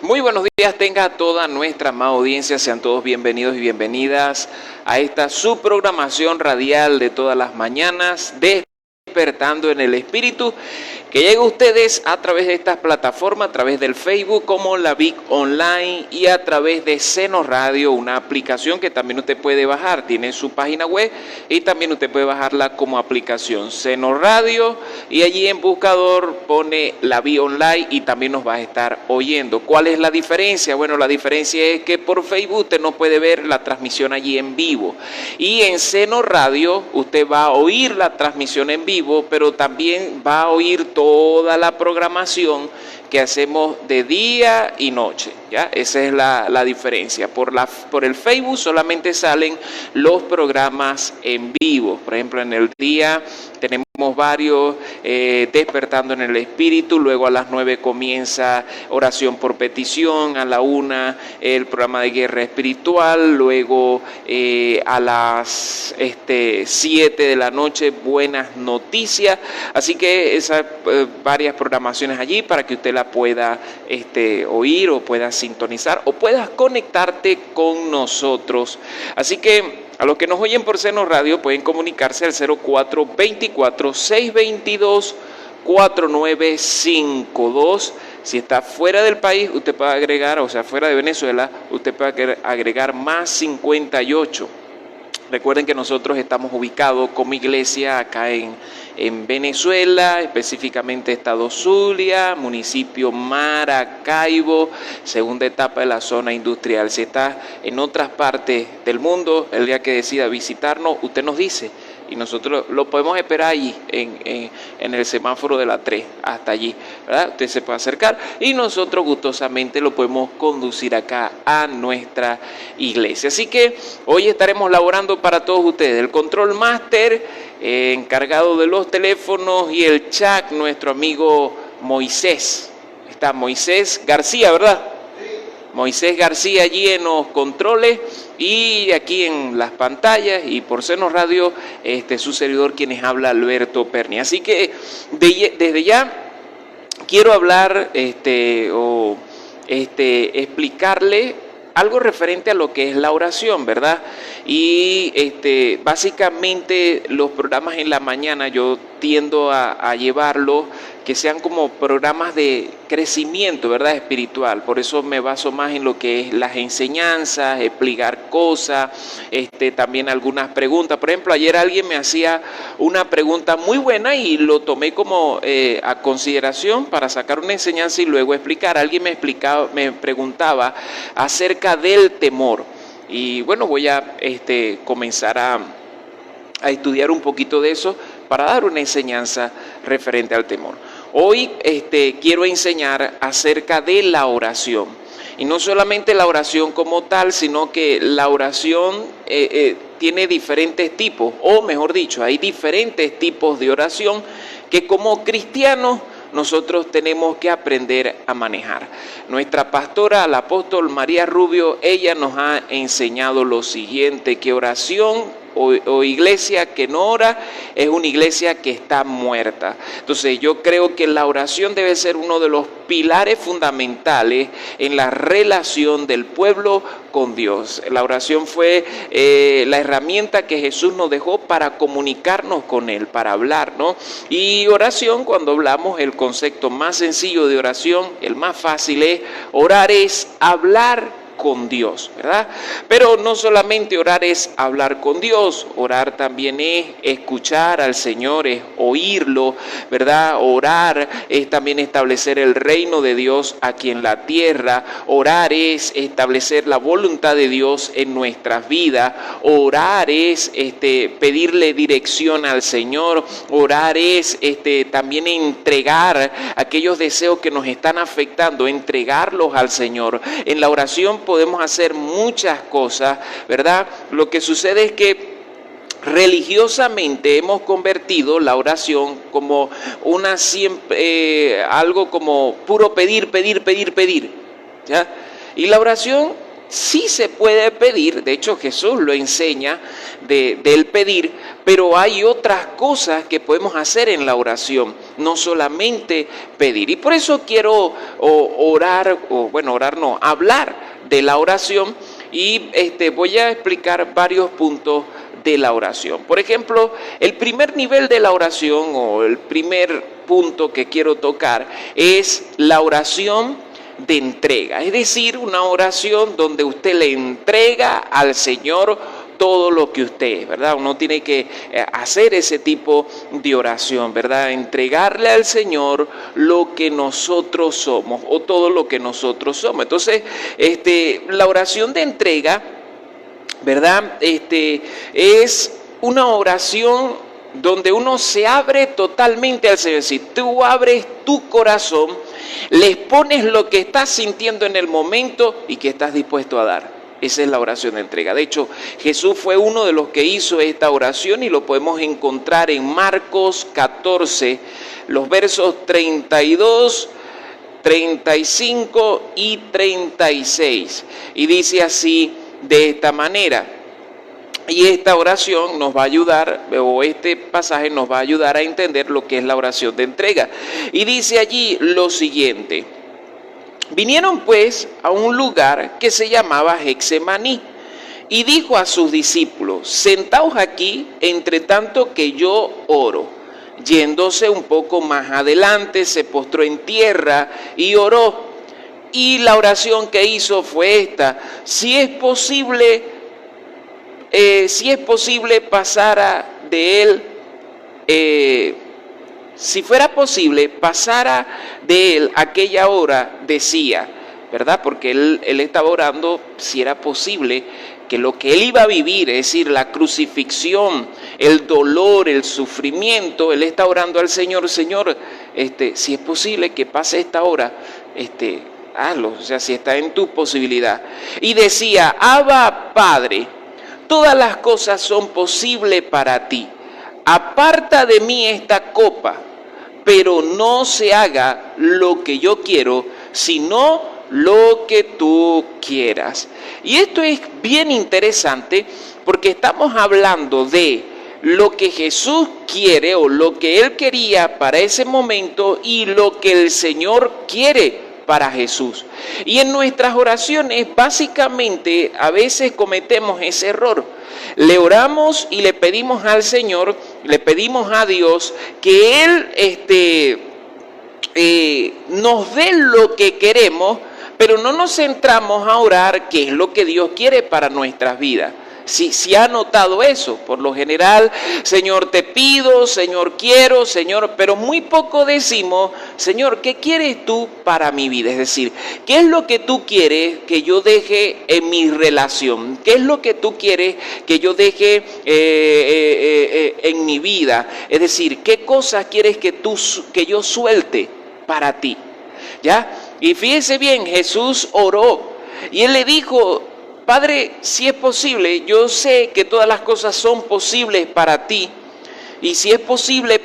Muy buenos días, tenga toda nuestra amada audiencia, sean todos bienvenidos y bienvenidas a esta subprogramación radial de todas las mañanas, Despertando en el Espíritu, que llega a ustedes a través de estas plataformas, a través del Facebook como la Vic Online y a través de Seno Radio, una aplicación que también usted puede bajar, tiene su página web y también usted puede bajarla como aplicación Seno Radio y allí en buscador pone la Vic Online y también nos va a estar oyendo. ¿Cuál es la diferencia? Bueno, la diferencia es que por Facebook usted no puede ver la transmisión allí en vivo y en Seno Radio usted va a oír la transmisión en vivo, pero también va a oír toda la programación que hacemos de día y noche, ¿ya? Esa es la diferencia. Por el Facebook solamente salen los programas en vivo. Por ejemplo, en el día tenemos varios, Despertando en el Espíritu, luego a las 9 comienza Oración por Petición, a la 1 el programa de Guerra Espiritual, luego a las 7 de la noche Buenas Noticias, así que esas varias programaciones allí para que usted la pueda oír o pueda sintonizar o puedas conectarte con nosotros. Así que a los que nos oyen por Seno Radio pueden comunicarse al 0424-622-4952. Si está fuera del país, usted puede agregar, o sea, fuera de Venezuela, usted puede agregar más 58. Recuerden que nosotros estamos ubicados como iglesia acá en Venezuela, específicamente Estado Zulia, municipio Maracaibo, segunda etapa de la zona industrial. Si está en otras partes del mundo, el día que decida visitarnos, usted nos dice y nosotros lo podemos esperar allí en el semáforo de la 3, hasta allí, ¿verdad? Usted se puede acercar y nosotros gustosamente lo podemos conducir acá a nuestra iglesia. Así que hoy estaremos laborando para todos ustedes. El control máster, encargado de los teléfonos y el chat, nuestro amigo Moisés. Está Moisés García, ¿verdad? Moisés García allí en los controles y aquí en las pantallas y por Seno Radio su servidor quienes habla Alberto Perni. Así que desde ya quiero hablar explicarle algo referente a lo que es la oración, ¿verdad? Y básicamente los programas en la mañana yo tiendo a llevarlos que sean como programas de crecimiento, ¿verdad? Espiritual. Por eso me baso más en lo que es las enseñanzas, explicar cosas, también algunas preguntas. Por ejemplo, ayer alguien me hacía una pregunta muy buena y lo tomé como a consideración para sacar una enseñanza y luego explicar. Alguien me preguntaba acerca del temor. Y bueno, voy a comenzar a estudiar un poquito de eso para dar una enseñanza referente al temor. Hoy quiero enseñar acerca de la oración. Y no solamente la oración como tal, sino que la oración tiene diferentes tipos, o mejor dicho, hay diferentes tipos de oración que como cristianos nosotros tenemos que aprender a manejar. Nuestra pastora, la apóstol María Rubio, ella nos ha enseñado lo siguiente, que oración o iglesia que no ora es una iglesia que está muerta. Entonces yo creo que la oración debe ser uno de los pilares fundamentales en la relación del pueblo con Dios. La oración fue la herramienta que Jesús nos dejó para comunicarnos con Él, para hablar, ¿no? Y oración, cuando hablamos, el concepto más sencillo de oración, el más fácil es, orar es hablar con Dios, ¿verdad? Pero no solamente orar es hablar con Dios, orar también es escuchar al Señor, es oírlo, ¿verdad? Orar es también establecer el reino de Dios aquí en la tierra, orar es establecer la voluntad de Dios en nuestras vidas, orar es pedirle dirección al Señor, orar es también entregar aquellos deseos que nos están afectando, entregarlos al Señor. En la oración podemos hacer muchas cosas, ¿verdad? Lo que sucede es que religiosamente hemos convertido la oración como algo como puro pedir, ¿ya? Y la oración sí se puede pedir, de hecho Jesús lo enseña del pedir, pero hay otras cosas que podemos hacer en la oración, no solamente pedir. Y por eso quiero hablar de la oración y voy a explicar varios puntos de la oración. Por ejemplo, el primer nivel de la oración o el primer punto que quiero tocar es la oración de entrega, es decir, una oración donde usted le entrega al Señor todo lo que usted es, ¿verdad? Uno tiene que hacer ese tipo de oración, ¿verdad? Entregarle al Señor lo que nosotros somos o todo lo que nosotros somos. Entonces, la oración de entrega, ¿verdad? Es una oración donde uno se abre totalmente al Señor. Si tú abres tu corazón, les pones lo que estás sintiendo en el momento y que estás dispuesto a dar. Esa es la oración de entrega. De hecho, Jesús fue uno de los que hizo esta oración y lo podemos encontrar en Marcos 14, los versos 32, 35 y 36. Y dice así, de esta manera. Y esta oración nos va a ayudar, o este pasaje nos va a ayudar a entender lo que es la oración de entrega. Y dice allí lo siguiente: vinieron pues a un lugar que se llamaba Getsemaní, y dijo a sus discípulos: sentaos aquí, entre tanto que yo oro. Yéndose un poco más adelante, se postró en tierra y oró. Y la oración que hizo fue esta: si es posible pasara de él, si fuera posible, pasara de él aquella hora, decía, ¿verdad? Porque él estaba orando si era posible que lo que él iba a vivir, es decir, la crucifixión, el dolor, el sufrimiento, él está orando al Señor: Señor, si es posible que pase esta hora, hazlo, o sea, si está en tu posibilidad. Y decía: Abba, Padre, todas las cosas son posibles para ti. Aparta de mí esta copa, pero no se haga lo que yo quiero, sino lo que tú quieras. Y esto es bien interesante porque estamos hablando de lo que Jesús quiere o lo que Él quería para ese momento y lo que el Señor quiere para Jesús. Y en nuestras oraciones básicamente a veces cometemos ese error. Le oramos y le pedimos al Señor, le pedimos a Dios que Él nos dé lo que queremos, pero no nos centramos a orar qué es lo que Dios quiere para nuestras vidas. Si ha notado eso, por lo general, Señor, te pido, Señor, quiero, Señor, pero muy poco decimos: Señor, ¿qué quieres tú para mi vida? Es decir, ¿qué es lo que tú quieres que yo deje en mi relación? ¿Qué es lo que tú quieres que yo deje en mi vida? Es decir, ¿qué cosas quieres que yo suelte para ti? ¿Ya? Y fíjese bien, Jesús oró y Él le dijo: Padre, si es posible, yo sé que todas las cosas son posibles para ti. Y si es posible,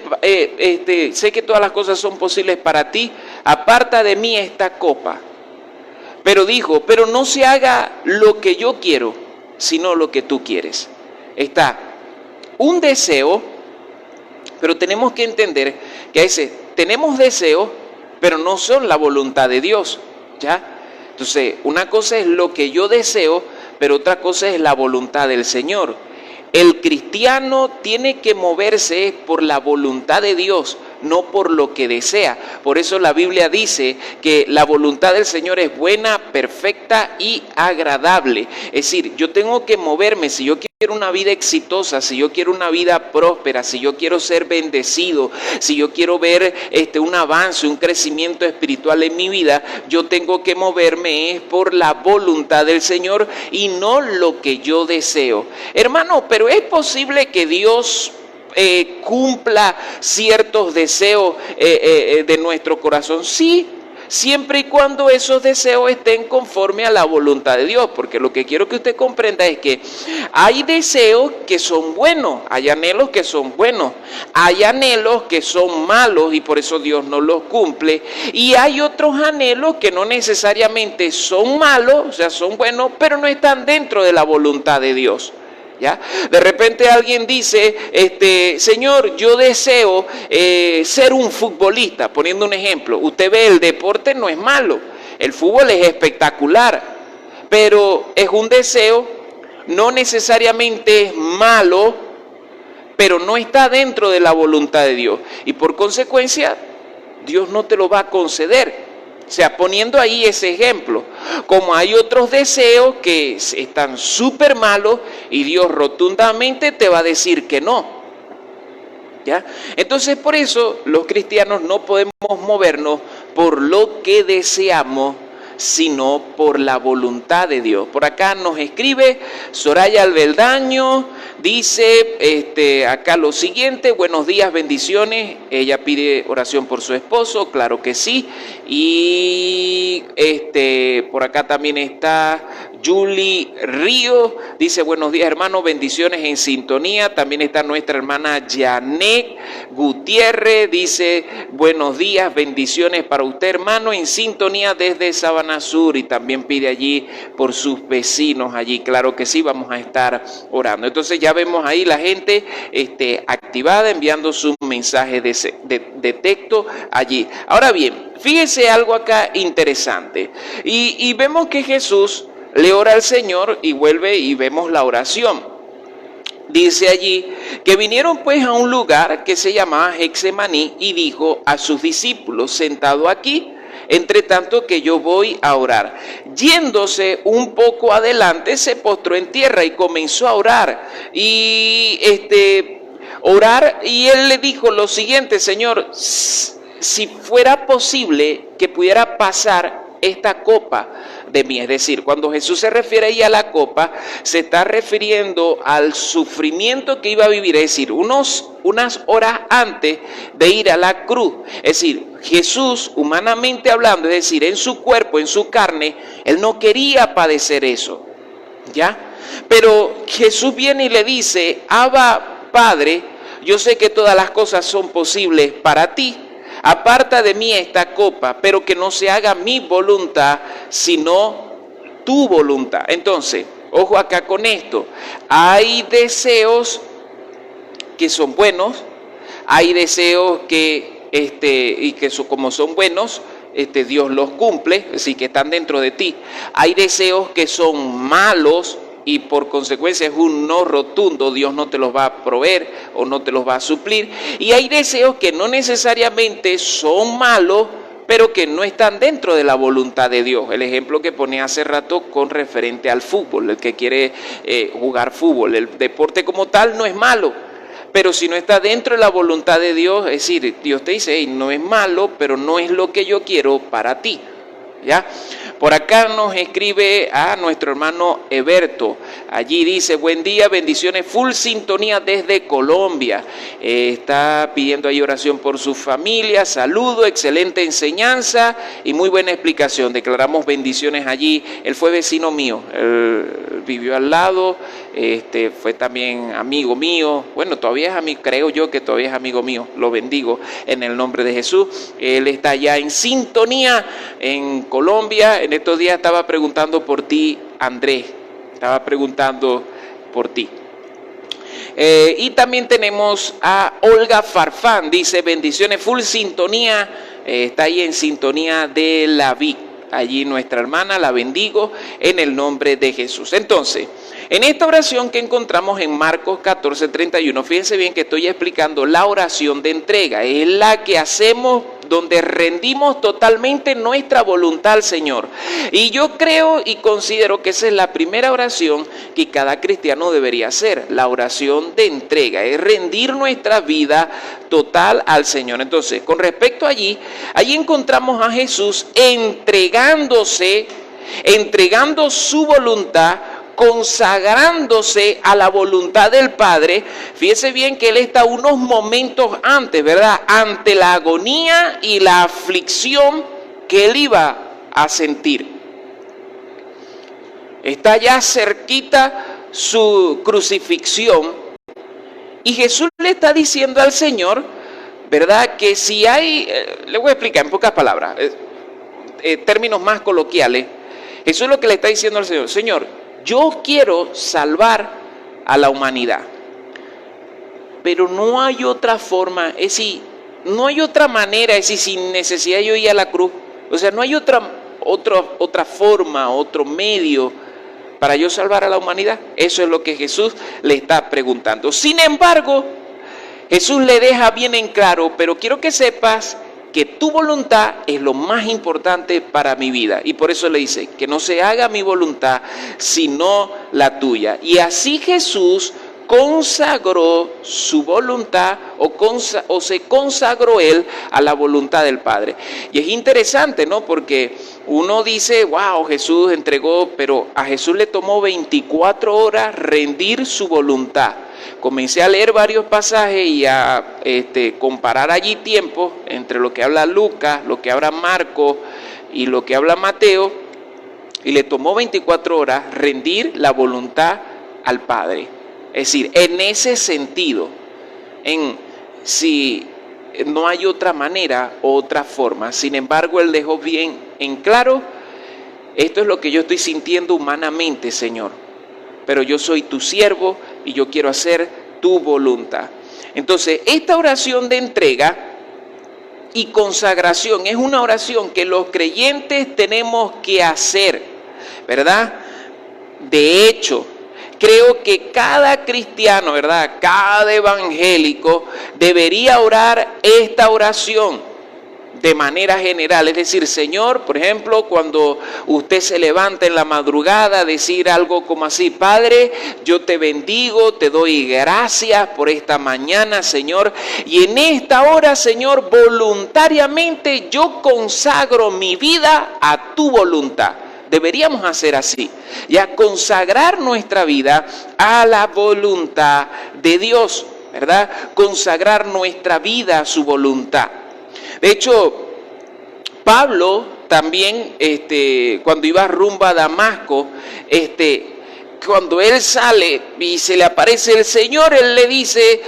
sé que todas las cosas son posibles para ti. Aparta de mí esta copa. Pero dijo: pero no se haga lo que yo quiero, sino lo que tú quieres. Está un deseo, pero tenemos que entender que a veces tenemos deseos, pero no son la voluntad de Dios, ¿ya? Entonces, una cosa es lo que yo deseo, pero otra cosa es la voluntad del Señor. El cristiano tiene que moverse por la voluntad de Dios, no por lo que desea. Por eso la Biblia dice que la voluntad del Señor es buena, perfecta y agradable. Es decir, yo tengo que moverme. Si yo quiero una vida exitosa, si yo quiero una vida próspera, si yo quiero ser bendecido, si yo quiero ver un avance, un crecimiento espiritual en mi vida, yo tengo que moverme por la voluntad del Señor y no lo que yo deseo. Hermano, pero es posible que Dios cumpla ciertos deseos de nuestro corazón. Sí, siempre y cuando esos deseos estén conforme a la voluntad de Dios, porque lo que quiero que usted comprenda es que hay deseos que son buenos, hay anhelos que son buenos, hay anhelos que son malos y por eso Dios no los cumple, y hay otros anhelos que no necesariamente son malos, o sea, son buenos, pero no están dentro de la voluntad de Dios. ¿Ya? De repente alguien dice, Señor, yo deseo ser un futbolista, poniendo un ejemplo. Usted ve, el deporte no es malo, el fútbol es espectacular, pero es un deseo, no necesariamente es malo, pero no está dentro de la voluntad de Dios. Y por consecuencia, Dios no te lo va a conceder. O sea, poniendo ahí ese ejemplo, como hay otros deseos que están súper malos y Dios rotundamente te va a decir que no. ¿Ya? Entonces, por eso los cristianos no podemos movernos por lo que deseamos, sino por la voluntad de Dios. Por acá nos escribe Soraya Albeldaño, dice acá lo siguiente: buenos días, bendiciones. Ella pide oración por su esposo, claro que sí. Y por acá también está Julie Río, dice buenos días hermanos, bendiciones en sintonía. También está nuestra hermana Janet Gutiérrez, dice buenos días, bendiciones para usted hermano, en sintonía desde Sabana Sur, y también pide allí por sus vecinos allí, claro que sí, vamos a estar orando. Entonces ya vemos ahí la gente activada enviando sus mensajes de texto allí. Ahora bien, fíjese algo acá interesante, y vemos que Jesús le ora al Señor y vuelve y vemos la oración. Dice allí que vinieron pues a un lugar que se llamaba Getsemaní y dijo a sus discípulos, sentado aquí, entre tanto que yo voy a orar. Yéndose un poco adelante, se postró en tierra y comenzó a orar. Y y él le dijo lo siguiente: Señor, si fuera posible que pudiera pasar esta copa de mí. Es decir, cuando Jesús se refiere ahí a la copa, se está refiriendo al sufrimiento que iba a vivir, es decir, unas horas antes de ir a la cruz. Es decir, Jesús, humanamente hablando, es decir, en su cuerpo, en su carne, él no quería padecer eso, ¿ya? Pero Jesús viene y le dice: Abba, Padre, yo sé que todas las cosas son posibles para ti. Aparta de mí esta copa, pero que no se haga mi voluntad, sino tu voluntad. Entonces, ojo acá con esto. Hay deseos que son buenos, hay deseos como son buenos, Dios los cumple, así que están dentro de ti. Hay deseos que son malos, y por consecuencia es un no rotundo, Dios no te los va a proveer o no te los va a suplir. Y hay deseos que no necesariamente son malos, pero que no están dentro de la voluntad de Dios. El ejemplo que ponía hace rato con referente al fútbol, el que quiere jugar fútbol. El deporte como tal no es malo, pero si no está dentro de la voluntad de Dios, es decir, Dios te dice: hey, no es malo, pero no es lo que yo quiero para ti. ¿Ya? Por acá nos escribe a nuestro hermano Eberto. Allí dice: buen día, bendiciones, full sintonía desde Colombia. Está pidiendo ahí oración por su familia. Saludo, excelente enseñanza y muy buena explicación. Declaramos bendiciones allí. Él fue vecino mío, él vivió al lado, fue también amigo mío. Bueno, todavía es amigo, creo yo que todavía es amigo mío. Lo bendigo en el nombre de Jesús. Él está ya en sintonía en Colombia. En estos días estaba preguntando por ti, Andrés. Estaba preguntando por ti. Y también tenemos a Olga Farfán. Dice: bendiciones, full sintonía. Está ahí en sintonía de la VIC. Allí nuestra hermana, la bendigo en el nombre de Jesús. Entonces, en esta oración que encontramos en Marcos 14:31, fíjense bien que estoy explicando la oración de entrega. Es la que hacemos donde rendimos totalmente nuestra voluntad al Señor. Y yo creo y considero que esa es la primera oración que cada cristiano debería hacer, la oración de entrega, es rendir nuestra vida total al Señor. Entonces, con respecto allí encontramos a Jesús entregando su voluntad, consagrándose a la voluntad del Padre. Fíjese bien que él está unos momentos antes, ¿verdad? Ante la agonía y la aflicción que él iba a sentir. Está ya cerquita su crucifixión y Jesús le está diciendo al Señor, ¿verdad? Que si hay, le voy a explicar en pocas palabras, términos más coloquiales. Jesús lo que le está diciendo al Señor, Señor, yo quiero salvar a la humanidad, pero no hay otra forma, es decir, no hay otra manera, es decir, sin necesidad de yo ir a la cruz, o sea, no hay otra forma, otro medio para yo salvar a la humanidad. Eso es lo que Jesús le está preguntando. Sin embargo, Jesús le deja bien en claro, pero quiero que sepas que tu voluntad es lo más importante para mi vida. Y por eso le dice, que no se haga mi voluntad, sino la tuya. Y así Jesús consagró su voluntad o se consagró él a la voluntad del Padre. Y es interesante, ¿no? Porque uno dice, wow, Jesús entregó, pero a Jesús le tomó 24 horas rendir su voluntad. Comencé a leer varios pasajes y a comparar allí tiempos entre lo que habla Lucas, lo que habla Marcos y lo que habla Mateo, y le tomó 24 horas rendir la voluntad al Padre. Es decir, en ese sentido, si no hay otra manera o otra forma. Sin embargo, él dejó bien en claro, esto es lo que yo estoy sintiendo humanamente, Señor, pero yo soy tu siervo y yo quiero hacer tu voluntad. Entonces, esta oración de entrega y consagración es una oración que los creyentes tenemos que hacer, ¿verdad? De hecho, creo que cada cristiano, ¿verdad? Cada evangélico debería orar esta oración de manera general. Es decir, Señor, por ejemplo, cuando usted se levanta en la madrugada, decir algo como así: Padre, yo te bendigo, te doy gracias por esta mañana, Señor. Y en esta hora, Señor, voluntariamente yo consagro mi vida a tu voluntad. Deberíamos hacer así, ya consagrar nuestra vida a la voluntad de Dios, ¿verdad? Consagrar nuestra vida a su voluntad. De hecho, Pablo también, cuando iba rumbo a Damasco, cuando él sale y se le aparece el Señor, él le dice,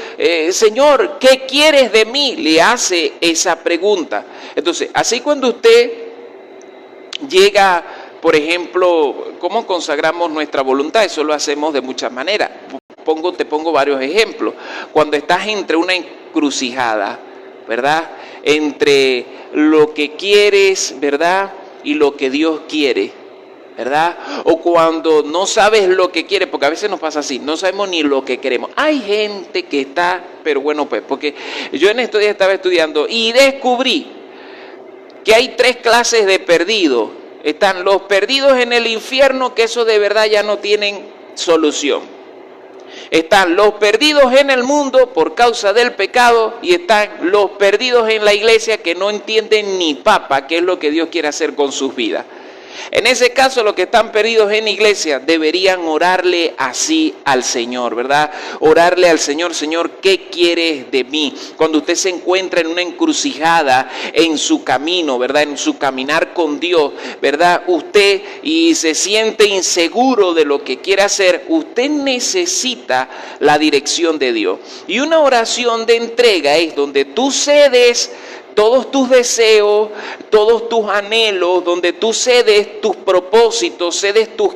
Señor, ¿qué quieres de mí? Le hace esa pregunta. Entonces, así cuando usted llega, por ejemplo, ¿cómo consagramos nuestra voluntad? Eso lo hacemos de muchas maneras. Te pongo varios ejemplos. Cuando estás entre una encrucijada, ¿verdad? Entre lo que quieres, ¿verdad? Y lo que Dios quiere, ¿verdad? O cuando no sabes lo que quieres, porque a veces nos pasa así, no sabemos ni lo que queremos. Hay gente que está, pero bueno, pues, porque yo en estos días estaba estudiando y descubrí que hay 3 clases de perdidos. Están los perdidos en el infierno, que eso de verdad ya no tienen solución. Están los perdidos en el mundo por causa del pecado, y están los perdidos en la iglesia que no entienden ni papa qué es lo que Dios quiere hacer con sus vidas. En ese caso, los que están perdidos en la iglesia deberían orarle así al Señor, ¿verdad? Orarle al Señor: Señor, ¿qué quieres de mí? Cuando usted se encuentra en una encrucijada en su camino, ¿verdad? En su caminar con Dios, ¿verdad? Usted y se siente inseguro de lo que quiere hacer, usted necesita la dirección de Dios. Y una oración de entrega es donde tú cedes todos tus deseos, todos tus anhelos, donde tú cedes tus propósitos, cedes tus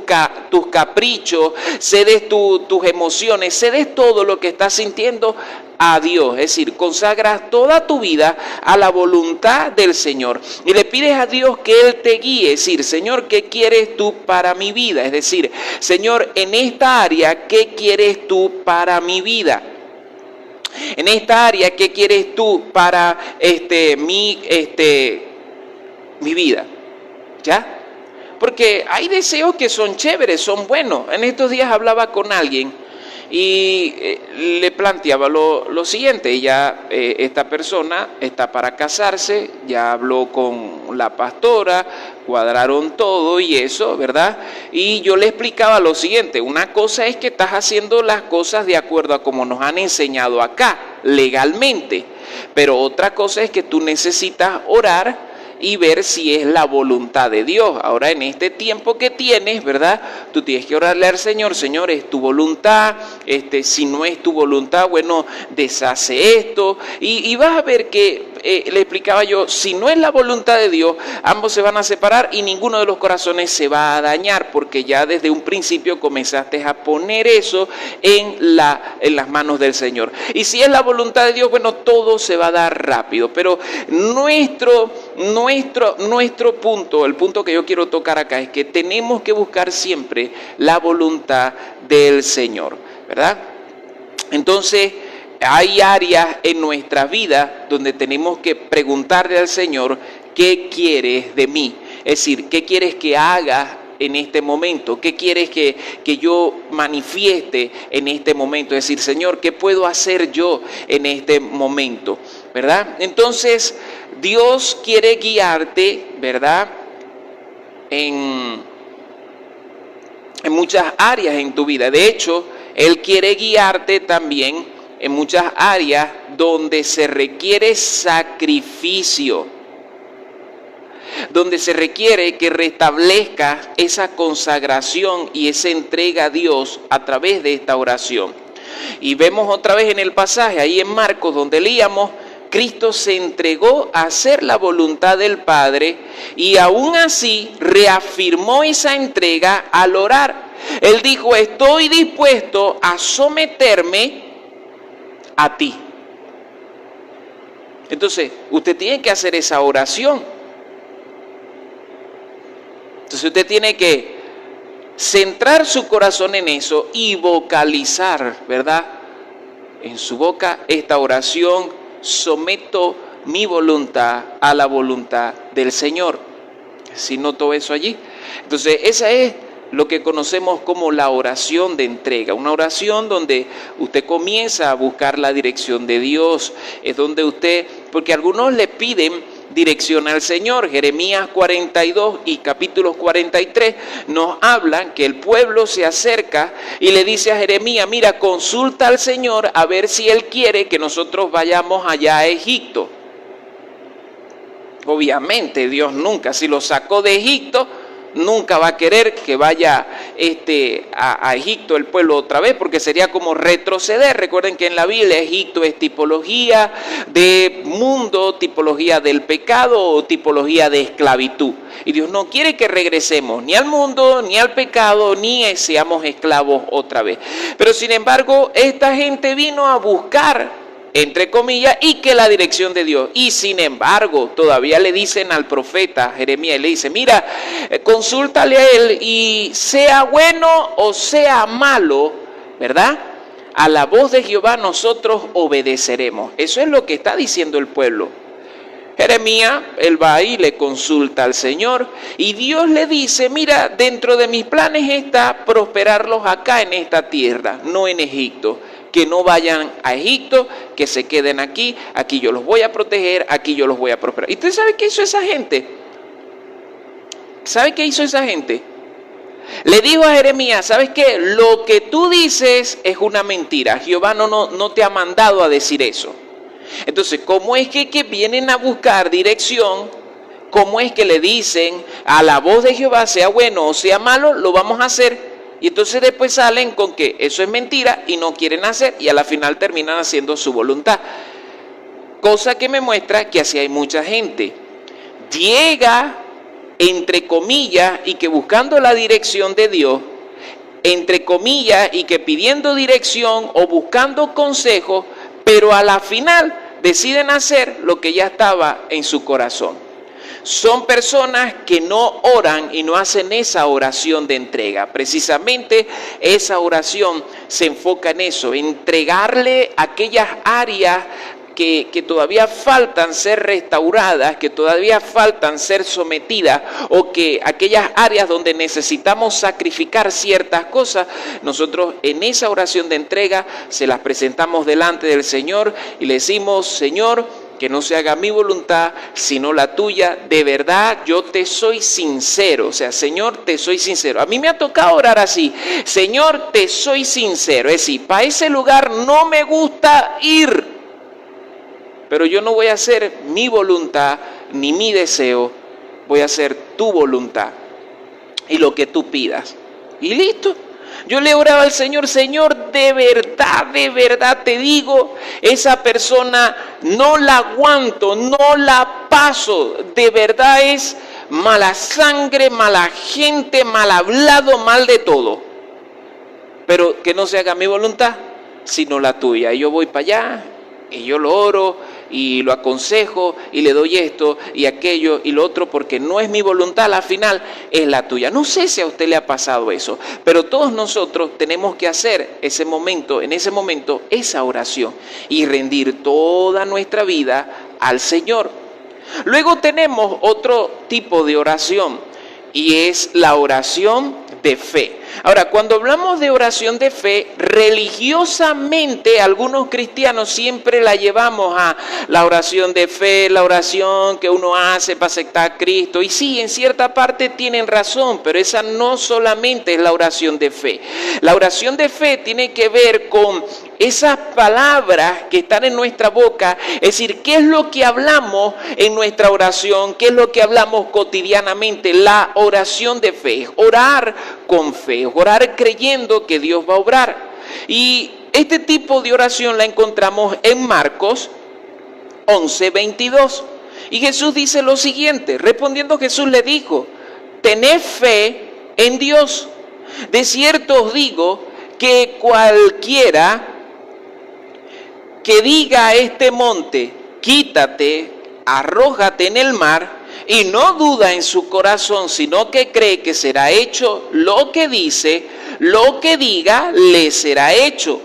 caprichos, cedes tus emociones, cedes todo lo que estás sintiendo a Dios. Es decir, consagras toda tu vida a la voluntad del Señor y le pides a Dios que Él te guíe. Es decir, Señor, ¿qué quieres tú para mi vida? Es decir, Señor, en esta área, ¿qué quieres tú para mi vida? En esta área, ¿qué quieres tú para mi vida? ¿Ya? Porque hay deseos que son chéveres, son buenos. En estos días hablaba con alguien y le planteaba lo siguiente. Esta persona está para casarse, ya habló con la pastora, cuadraron todo y eso, ¿verdad? Y yo le explicaba lo siguiente: una cosa es que estás haciendo las cosas de acuerdo a como nos han enseñado acá, legalmente, pero otra cosa es que tú necesitas orar y ver si es la voluntad de Dios. Ahora, en este tiempo que tienes, ¿verdad? Tú tienes que orarle al Señor: Señor, es tu voluntad, si no es tu voluntad, bueno, deshace esto, y vas a ver que, le explicaba yo, si no es la voluntad de Dios, ambos se van a separar y ninguno de los corazones se va a dañar, porque ya desde un principio comenzaste a poner eso en las manos del Señor. Y si es la voluntad de Dios, bueno, todo se va a dar rápido. Pero nuestro punto, el punto que yo quiero tocar acá, es que tenemos que buscar siempre la voluntad del Señor, ¿verdad? Entonces, hay áreas en nuestra vida donde tenemos que preguntarle al Señor: ¿qué quieres de mí? Es decir, ¿qué quieres que haga en este momento? ¿Qué quieres que yo manifieste en este momento? Es decir, Señor, ¿qué puedo hacer yo en este momento? ¿Verdad? Entonces, Dios quiere guiarte, ¿verdad? En muchas áreas en tu vida. De hecho, Él quiere guiarte también en muchas áreas donde se requiere sacrificio, donde se requiere que restablezcas esa consagración y esa entrega a Dios a través de esta oración. Y vemos otra vez en el pasaje, ahí en Marcos, donde leíamos: Cristo se entregó a hacer la voluntad del Padre y aún así reafirmó esa entrega al orar. Él dijo: estoy dispuesto a someterme a ti. Entonces, usted tiene que hacer esa oración. Entonces usted tiene que centrar su corazón en eso y vocalizar, ¿verdad?, en su boca esta oración: someto mi voluntad a la voluntad del Señor. Si noto eso allí. Entonces, esa es lo que conocemos como la oración de entrega, una oración donde usted comienza a buscar la dirección de Dios, es donde usted, porque algunos le piden dirección al Señor. Jeremías 42 y capítulos 43 nos hablan que el pueblo se acerca y le dice a Jeremías: mira, consulta al Señor a ver si Él quiere que nosotros vayamos allá a Egipto. Obviamente Dios nunca, si lo sacó de Egipto, nunca va a querer que vaya a Egipto el pueblo otra vez, porque sería como retroceder. Recuerden que en la Biblia Egipto es tipología de mundo, tipología del pecado o tipología de esclavitud. Y Dios no quiere que regresemos ni al mundo, ni al pecado, ni seamos esclavos otra vez. Pero sin embargo, esta gente vino a buscar, entre comillas, y que la dirección de Dios. Y sin embargo, todavía le dicen al profeta Jeremías, le dice: mira, consúltale a él y sea bueno o sea malo, ¿verdad?, a la voz de Jehová nosotros obedeceremos. Eso es lo que está diciendo el pueblo. Jeremías, él va ahí, le consulta al Señor y Dios le dice: mira, dentro de mis planes está prosperarlos acá en esta tierra, no en Egipto. Que no vayan a Egipto, que se queden aquí, aquí yo los voy a proteger, aquí yo los voy a prosperar. ¿Y usted sabe qué hizo esa gente? ¿Sabe qué hizo esa gente? Le dijo a Jeremías: ¿sabes qué? Lo que tú dices es una mentira. Jehová no te ha mandado a decir eso. Entonces, ¿cómo es que vienen a buscar dirección? ¿Cómo es que le dicen a la voz de Jehová, sea bueno o sea malo, lo vamos a hacer? Y entonces después salen con que eso es mentira y no quieren hacer, y a la final terminan haciendo su voluntad. Cosa que me muestra que así hay mucha gente. Llega, entre comillas, y que buscando la dirección de Dios, entre comillas, y que pidiendo dirección o buscando consejo, pero a la final deciden hacer lo que ya estaba en su corazón. Son personas que no oran y no hacen esa oración de entrega. Precisamente esa oración se enfoca en eso, entregarle aquellas áreas que todavía faltan ser restauradas, que todavía faltan ser sometidas, o que aquellas áreas donde necesitamos sacrificar ciertas cosas, nosotros en esa oración de entrega se las presentamos delante del Señor y le decimos: Señor, que no se haga mi voluntad, sino la tuya. De verdad, yo te soy sincero. O sea, Señor, te soy sincero. A mí me ha tocado orar así: Señor, te soy sincero. Es decir, para ese lugar no me gusta ir, pero yo no voy a hacer mi voluntad, ni mi deseo, voy a hacer tu voluntad y lo que tú pidas. Y listo. Yo le oraba al Señor, Señor, de verdad te digo, esa persona no la aguanto, no la paso, de verdad es mala sangre, mala gente, mal hablado, mal de todo. Pero que no se haga mi voluntad, sino la tuya. Y yo voy para allá, y yo lo oro, y lo aconsejo, y le doy esto, y aquello, y lo otro, porque no es mi voluntad, al final es la tuya. No sé si a usted le ha pasado eso, pero todos nosotros tenemos que hacer en ese momento, esa oración, y rendir toda nuestra vida al Señor. Luego tenemos otro tipo de oración, y es la oración de fe. Ahora, cuando hablamos de oración de fe, religiosamente algunos cristianos siempre la llevamos a la oración de fe, la oración que uno hace para aceptar a Cristo. Y sí, en cierta parte tienen razón, pero esa no solamente es la oración de fe. La oración de fe tiene que ver con esas palabras que están en nuestra boca, es decir, ¿qué es lo que hablamos en nuestra oración? ¿Qué es lo que hablamos cotidianamente? La oración de fe, orar con fe, orar creyendo que Dios va a obrar. Y este tipo de oración la encontramos en Marcos 11:22. Y Jesús dice lo siguiente, respondiendo Jesús le dijo, tened fe en Dios. De cierto os digo que cualquiera que diga a este monte, quítate, arrójate en el mar, y no duda en su corazón, sino que cree que será hecho lo que dice, lo que diga le será hecho.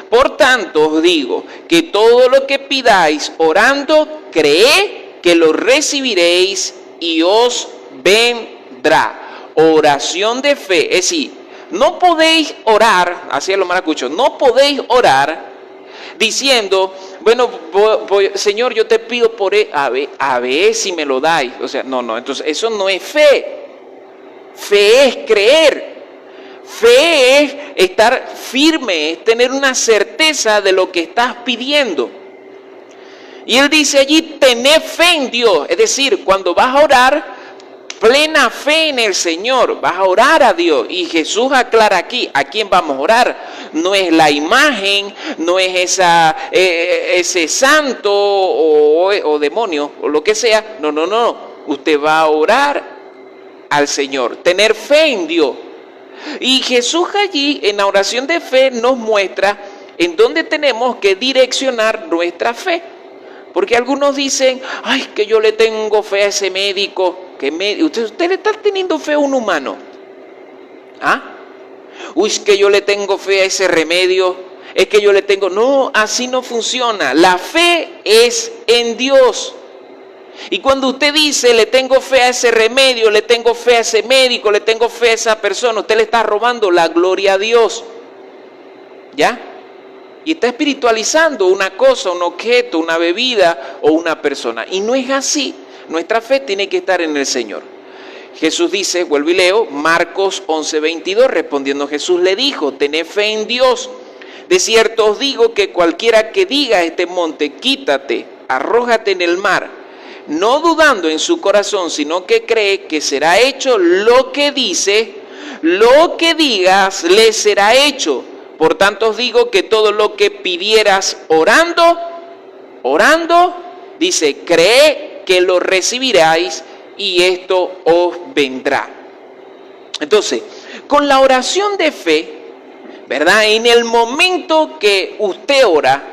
Por tanto os digo que todo lo que pidáis orando, creed que lo recibiréis y os vendrá. Oración de fe, es decir, no podéis orar, así es lo maracucho, no podéis orar diciendo, bueno, Señor, yo te pido por a ver si me lo dais. O sea, no, entonces eso no es fe. Fe es creer. Fe es estar firme, es tener una certeza de lo que estás pidiendo. Y él dice allí, tened fe en Dios. Es decir, cuando vas a orar, plena fe en el Señor, vas a orar a Dios. Y Jesús aclara aquí, ¿a quién vamos a orar? No es la imagen, no es ese santo o demonio o lo que sea. No. Usted va a orar al Señor, tener fe en Dios. Y Jesús allí en la oración de fe nos muestra en dónde tenemos que direccionar nuestra fe. Porque algunos dicen, ay, que yo le tengo fe a ese médico. Usted le está teniendo fe a un humano. ¿Ah? Uy, es que yo le tengo fe a ese remedio. Es que yo le tengo... No, así no funciona. La fe es en Dios. Y cuando usted dice, le tengo fe a ese remedio, le tengo fe a ese médico, le tengo fe a esa persona, usted le está robando la gloria a Dios. ¿Ya? Y está espiritualizando una cosa, un objeto, una bebida o una persona. Y no es así. Nuestra fe tiene que estar en el Señor. Jesús dice, vuelvo y leo, Marcos 11:22, respondiendo Jesús le dijo, tened fe en Dios. De cierto os digo que cualquiera que diga a este monte, quítate, arrójate en el mar, no dudando en su corazón, sino que cree que será hecho lo que dice, lo que digas le será hecho. Por tanto os digo que todo lo que pidieras orando, dice, cree que lo recibiráis y esto os vendrá. Entonces, con la oración de fe, ¿verdad? En el momento que usted ora,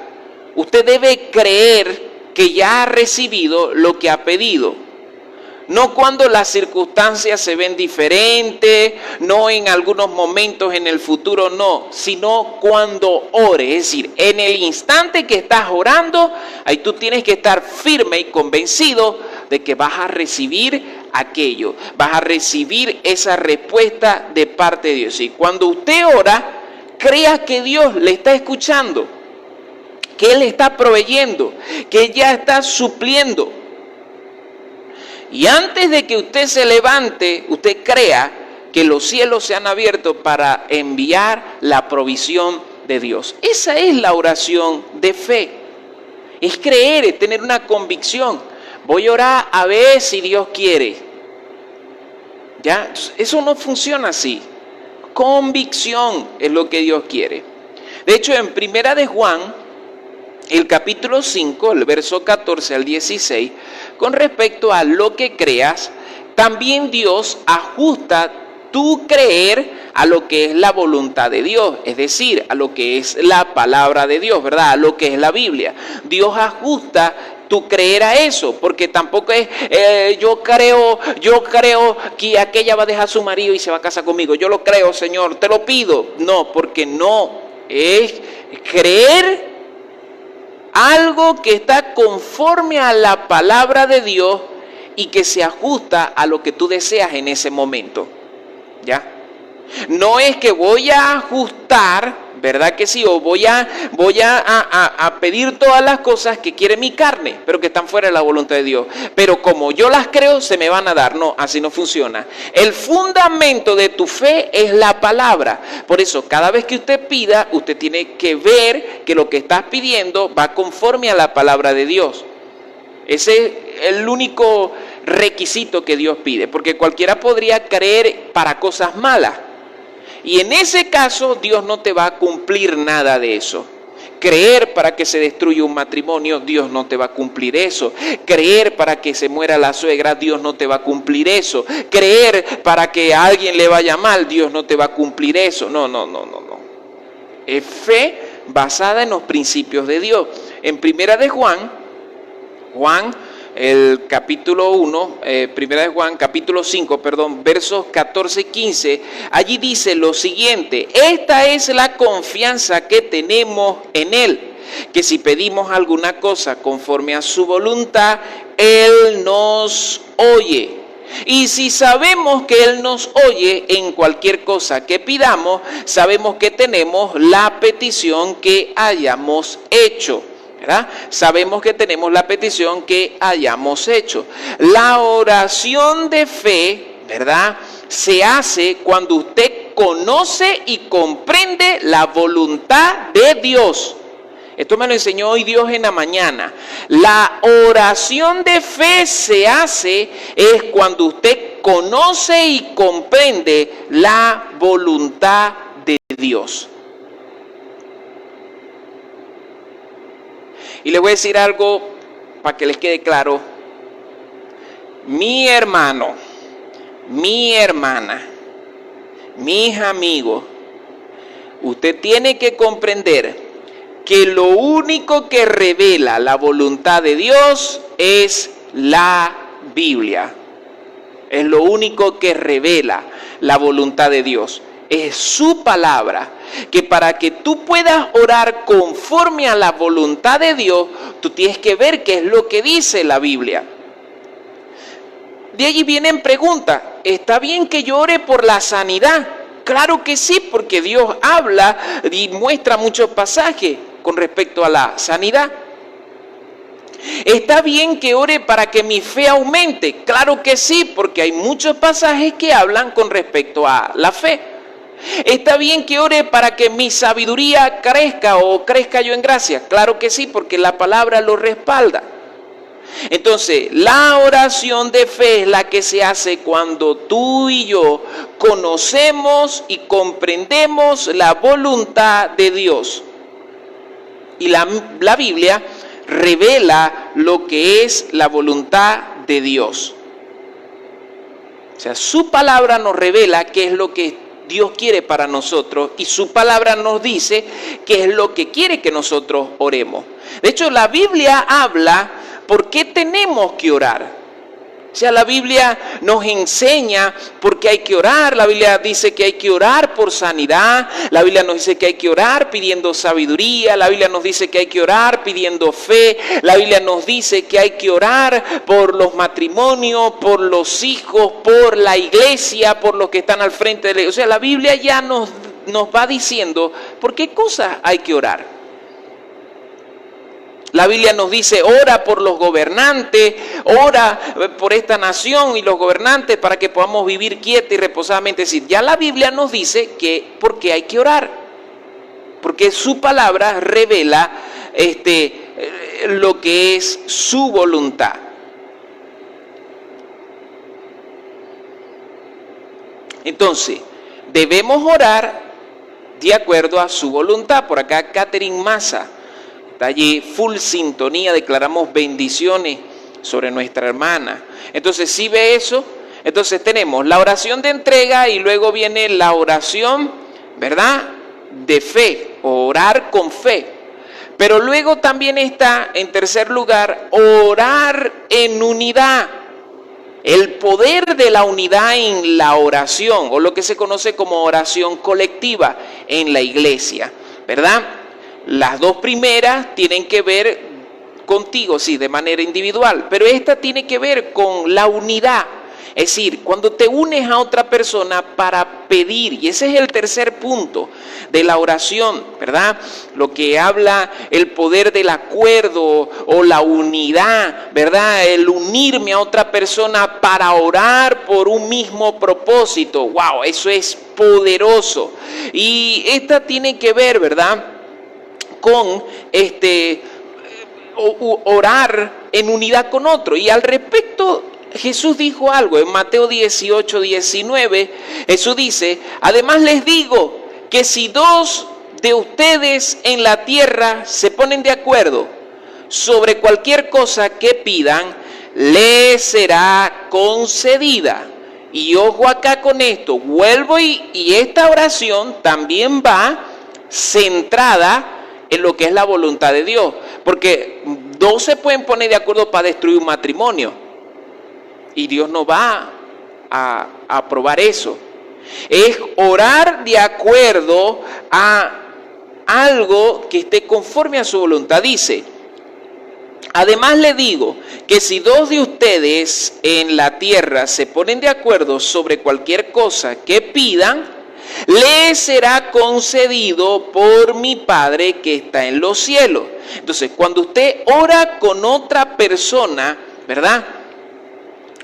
usted debe creer que ya ha recibido lo que ha pedido. No cuando las circunstancias se ven diferentes, no en algunos momentos en el futuro, no, sino cuando ores. Es decir, en el instante que estás orando, ahí tú tienes que estar firme y convencido de que vas a recibir aquello, vas a recibir esa respuesta de parte de Dios. Y cuando usted ora, crea que Dios le está escuchando, que Él está proveyendo, que Él ya está supliendo. Y antes de que usted se levante, usted crea que los cielos se han abierto para enviar la provisión de Dios. Esa es la oración de fe. Es creer, es tener una convicción. voy a orar a ver si Dios quiere. ¿Ya? Entonces, eso no funciona así. Convicción es lo que Dios quiere. De hecho, en Primera de Juan, el capítulo 5, el verso 14 al 16, con respecto a lo que creas, también Dios ajusta tu creer a lo que es la voluntad de Dios, es decir, a lo que es la palabra de Dios, ¿verdad? A lo que es la Biblia. Dios ajusta tu creer a eso, porque tampoco es yo creo que aquella va a dejar a su marido y se va a casar conmigo. Yo lo creo, Señor, te lo pido. No, porque no es creer algo que está conforme a la palabra de Dios y que se ajusta a lo que tú deseas en ese momento. ¿Ya? No es que voy a ajustar, ¿verdad que sí? O voy a pedir todas las cosas que quiere mi carne, pero que están fuera de la voluntad de Dios. Pero como yo las creo, se me van a dar. No, así no funciona. El fundamento de tu fe es la palabra. Por eso, cada vez que usted pida, usted tiene que ver que lo que estás pidiendo va conforme a la palabra de Dios. Ese es el único requisito que Dios pide, porque cualquiera podría creer para cosas malas. Y en ese caso Dios no te va a cumplir nada de eso. Creer para que se destruya un matrimonio, Dios no te va a cumplir eso. Creer para que se muera la suegra, Dios no te va a cumplir eso. Creer para que a alguien le vaya mal, Dios no te va a cumplir eso. No. Es fe basada en los principios de Dios. En Primera de Juan, el capítulo 1, Primera de Juan, capítulo 5, versos 14 y 15, allí dice lo siguiente: esta es la confianza que tenemos en Él, que si pedimos alguna cosa conforme a su voluntad, Él nos oye. Y si sabemos que Él nos oye en cualquier cosa que pidamos, sabemos que tenemos la petición que hayamos hecho. ¿Verdad? Sabemos que tenemos la petición que hayamos hecho. La oración de fe, ¿verdad?, se hace cuando usted conoce y comprende la voluntad de Dios. Esto me lo enseñó hoy Dios en la mañana. La oración de fe se hace es cuando usted conoce y comprende la voluntad de Dios. Y les voy a decir algo para que les quede claro. Mi hermano, mi hermana, mis amigos, usted tiene que comprender que lo único que revela la voluntad de Dios es la Biblia. Es lo único que revela la voluntad de Dios. Es su palabra, que para que tú puedas orar conforme a la voluntad de Dios, tú tienes que ver qué es lo que dice la Biblia. De allí vienen preguntas. ¿Está bien que yo ore por la sanidad? Claro que sí, porque Dios habla y muestra muchos pasajes con respecto a la sanidad. ¿Está bien que ore para que mi fe aumente? Claro que sí, porque hay muchos pasajes que hablan con respecto a la fe. ¿Está bien que ore para que mi sabiduría crezca o crezca yo en gracia? Claro que sí, porque la palabra lo respalda. Entonces, la oración de fe es la que se hace cuando tú y yo conocemos y comprendemos la voluntad de Dios. Y la Biblia revela lo que es la voluntad de Dios. O sea, su palabra nos revela qué es lo que Dios quiere para nosotros, y su palabra nos dice qué es lo que quiere que nosotros oremos. De hecho, la Biblia habla por qué tenemos que orar. O sea, la Biblia nos enseña por qué hay que orar. La Biblia dice que hay que orar por sanidad. La Biblia nos dice que hay que orar pidiendo sabiduría. La Biblia nos dice que hay que orar pidiendo fe. La Biblia nos dice que hay que orar por los matrimonios, por los hijos, por la iglesia, por los que están al frente de la iglesia. O sea, la Biblia ya nos va diciendo por qué cosas hay que orar. La Biblia nos dice, ora por los gobernantes, ora por esta nación y los gobernantes para que podamos vivir quieta y reposadamente. Es decir, ya la Biblia nos dice que por qué hay que orar. Porque su palabra revela lo que es su voluntad. Entonces, debemos orar de acuerdo a su voluntad. Por acá Catherine Maza está allí, full sintonía, declaramos bendiciones sobre nuestra hermana. Entonces, si ve eso, entonces tenemos la oración de entrega y luego viene la oración, ¿verdad?, de fe, orar con fe. Pero luego también está, en tercer lugar, orar en unidad. El poder de la unidad en la oración, o lo que se conoce como oración colectiva en la iglesia, ¿verdad? Las dos primeras tienen que ver contigo, sí, de manera individual, pero esta tiene que ver con la unidad. Es decir, cuando te unes a otra persona para pedir, y ese es el tercer punto de la oración, ¿verdad? Lo que habla el poder del acuerdo o la unidad, ¿verdad? El unirme a otra persona para orar por un mismo propósito. ¡Wow! Eso es poderoso. Y esta tiene que ver, ¿verdad?, con orar en unidad con otro. Y al respecto, Jesús dijo algo en Mateo 18, 19. Jesús dice: además les digo que si dos de ustedes en la tierra se ponen de acuerdo sobre cualquier cosa que pidan, les será concedida. Y ojo acá con esto, vuelvo y esta oración también va centrada en lo que es la voluntad de Dios, porque dos se pueden poner de acuerdo para destruir un matrimonio y Dios no va a aprobar eso. Es orar de acuerdo a algo que esté conforme a su voluntad. Dice: además le digo que si dos de ustedes en la tierra se ponen de acuerdo sobre cualquier cosa que pidan, les será concedido por mi Padre que está en los cielos. Entonces, cuando usted ora con otra persona, ¿verdad?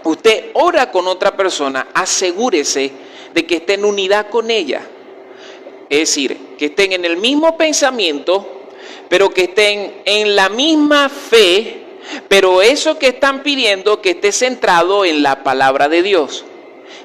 Usted ora con otra persona, asegúrese de que esté en unidad con ella. Es decir, que estén en el mismo pensamiento, pero que estén en la misma fe, pero eso que están pidiendo que esté centrado en la palabra de Dios.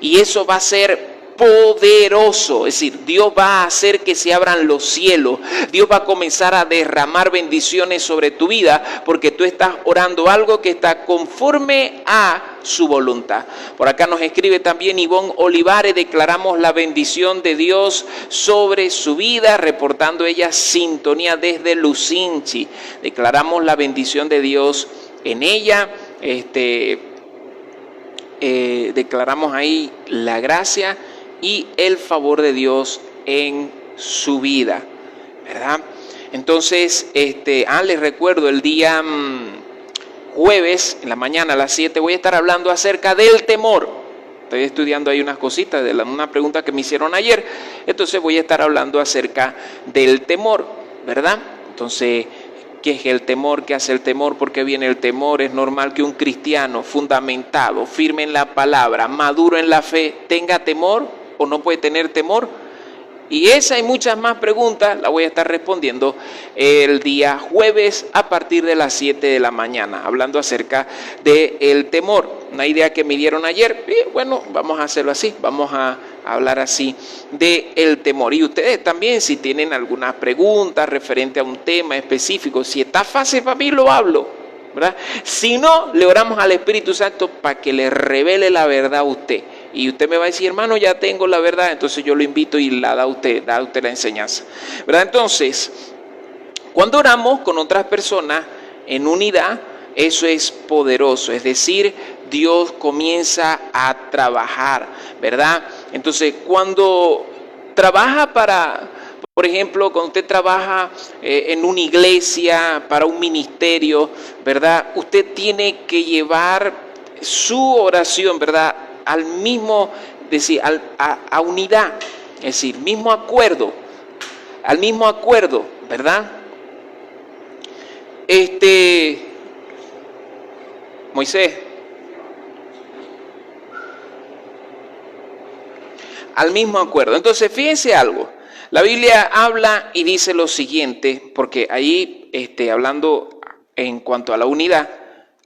Y eso va a ser poderoso, es decir, Dios va a hacer que se abran los cielos, Dios va a comenzar a derramar bendiciones sobre tu vida, porque tú estás orando algo que está conforme a su voluntad. Por acá nos escribe también Ivonne Olivares: declaramos la bendición de Dios sobre su vida, reportando ella sintonía desde Lucinchi. Declaramos la bendición de Dios en ella, declaramos ahí la gracia y el favor de Dios en su vida, ¿verdad? Entonces, les recuerdo, el día jueves, en la mañana a las 7, voy a estar hablando acerca del temor. Estoy estudiando ahí unas cositas de una pregunta que me hicieron ayer. Entonces voy a estar hablando acerca del temor, ¿verdad? Entonces, ¿qué es el temor? ¿Qué hace el temor? ¿Por qué viene el temor? Es normal que un cristiano fundamentado, firme en la palabra, maduro en la fe, tenga temor o no puede tener temor. Y esa y muchas más preguntas las voy a estar respondiendo el día jueves a partir de las 7 de la mañana, hablando acerca del temor. Una idea que me dieron ayer, y bueno, vamos a hacerlo así, vamos a hablar así del temor. Y ustedes también, si tienen alguna pregunta referente a un tema específico, si está fácil para mí, lo hablo, ¿verdad? Si no, le oramos al Espíritu Santo para que le revele la verdad a usted. Y usted me va a decir: hermano, ya tengo la verdad. Entonces yo lo invito y la da usted la enseñanza, ¿verdad? Entonces, cuando oramos con otras personas en unidad, eso es poderoso. Es decir, Dios comienza a trabajar, ¿verdad? Entonces, cuando trabaja por ejemplo, cuando usted trabaja en una iglesia, para un ministerio, ¿verdad? Usted tiene que llevar su oración, ¿verdad?, al mismo, decir, a unidad, es decir, mismo acuerdo, al mismo acuerdo, ¿verdad? Moisés, al mismo acuerdo. Entonces, fíjense algo, la Biblia habla y dice lo siguiente, porque ahí, hablando en cuanto a la unidad,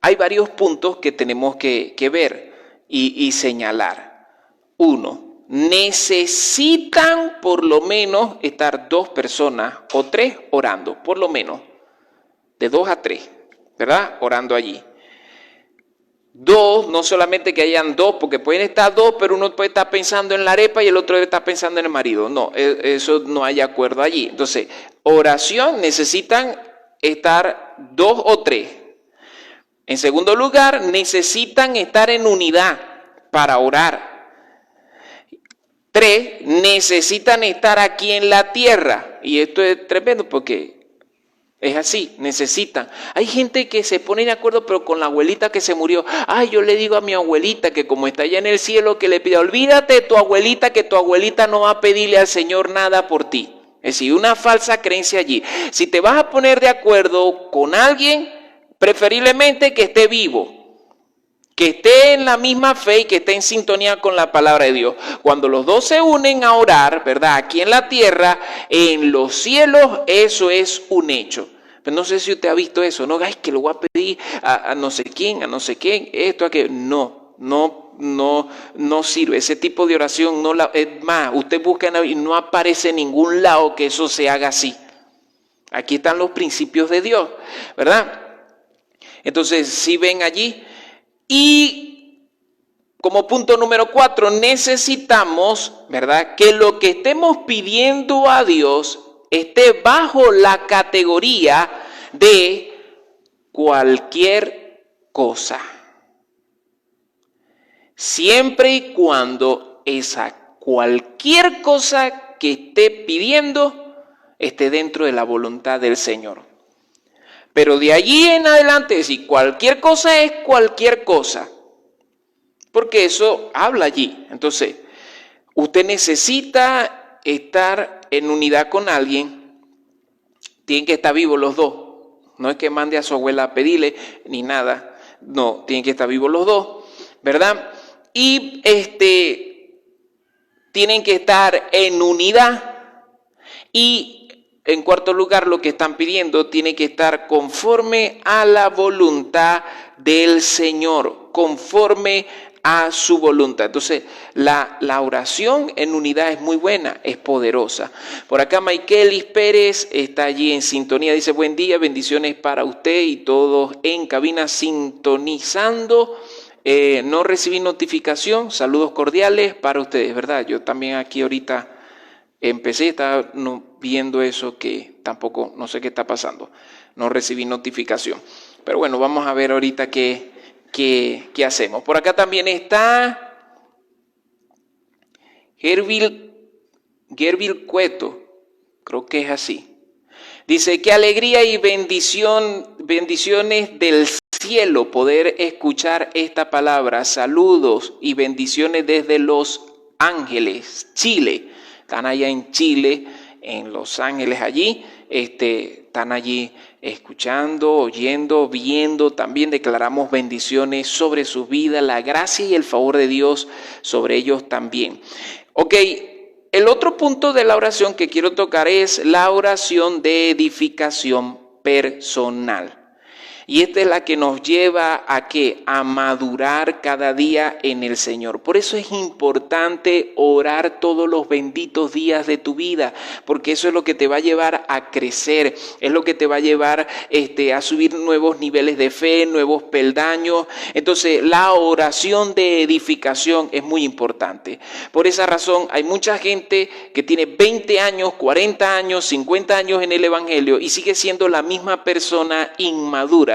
hay varios puntos que tenemos que ver y señalar. Uno, necesitan por lo menos estar 2 personas o 3 orando, por lo menos, de 2 a 3, ¿verdad? Orando allí. 2, no solamente que hayan 2, porque pueden estar 2, pero uno puede estar pensando en la arepa y el otro debe estar pensando en el marido. No, eso no hay acuerdo allí. Entonces, oración necesitan estar 2 o 3. En segundo lugar, necesitan estar en unidad para orar. 3, necesitan estar aquí en la tierra. Y esto es tremendo porque es así, necesitan. Hay gente que se pone de acuerdo, pero con la abuelita que se murió. Ay, yo le digo a mi abuelita que como está allá en el cielo, que le pida, olvídate de tu abuelita, que tu abuelita no va a pedirle al Señor nada por ti. Es decir, una falsa creencia allí. Si te vas a poner de acuerdo con alguien, preferiblemente que esté vivo, que esté en la misma fe y que esté en sintonía con la palabra de Dios. Cuando los dos se unen a orar, ¿verdad? Aquí en la tierra, en los cielos, eso es un hecho. Pero no sé si usted ha visto eso, ¿no? Ay, que lo voy a pedir a no sé quién, esto, aquello. No sirve. Ese tipo de oración, es más, usted busca y no aparece en ningún lado que eso se haga así. Aquí están los principios de Dios, ¿verdad? Entonces, si ven allí. Y como punto número 4, necesitamos, ¿verdad?, que lo que estemos pidiendo a Dios esté bajo la categoría de cualquier cosa. Siempre y cuando esa cualquier cosa que esté pidiendo esté dentro de la voluntad del Señor. Pero de allí en adelante, si cualquier cosa es cualquier cosa, porque eso habla allí. Entonces, usted necesita estar en unidad con alguien, tienen que estar vivos los dos. No es que mande a su abuela a pedirle ni nada, no, tienen que estar vivos los dos, ¿verdad? Y tienen que estar en unidad. Y en cuarto lugar, lo que están pidiendo tiene que estar conforme a la voluntad del Señor, conforme a su voluntad. Entonces, la oración en unidad es muy buena, es poderosa. Por acá Maikelis Pérez está allí en sintonía, dice, buen día, bendiciones para usted y todos en cabina sintonizando. No recibí notificación, saludos cordiales para ustedes, ¿verdad? Yo también aquí ahorita estaba viendo eso que tampoco, no sé qué está pasando, no recibí notificación. Pero bueno, vamos a ver ahorita qué hacemos. Por acá también está Gervil Cueto, creo que es así. Dice, qué alegría y bendiciones del cielo poder escuchar esta palabra. Saludos y bendiciones desde Los Ángeles, Chile. Están allá en Chile, en Los Ángeles allí, están allí escuchando, oyendo, viendo. También declaramos bendiciones sobre su vida, la gracia y el favor de Dios sobre ellos también. Ok, el otro punto de la oración que quiero tocar es la oración de edificación personal. Y esta es la que nos lleva a ¿qué? A madurar cada día en el Señor. Por eso es importante orar todos los benditos días de tu vida, porque eso es lo que te va a llevar a crecer, es lo que te va a llevar a subir nuevos niveles de fe, nuevos peldaños. Entonces, la oración de edificación es muy importante. Por esa razón, hay mucha gente que tiene 20 años, 40 años, 50 años en el Evangelio y sigue siendo la misma persona inmadura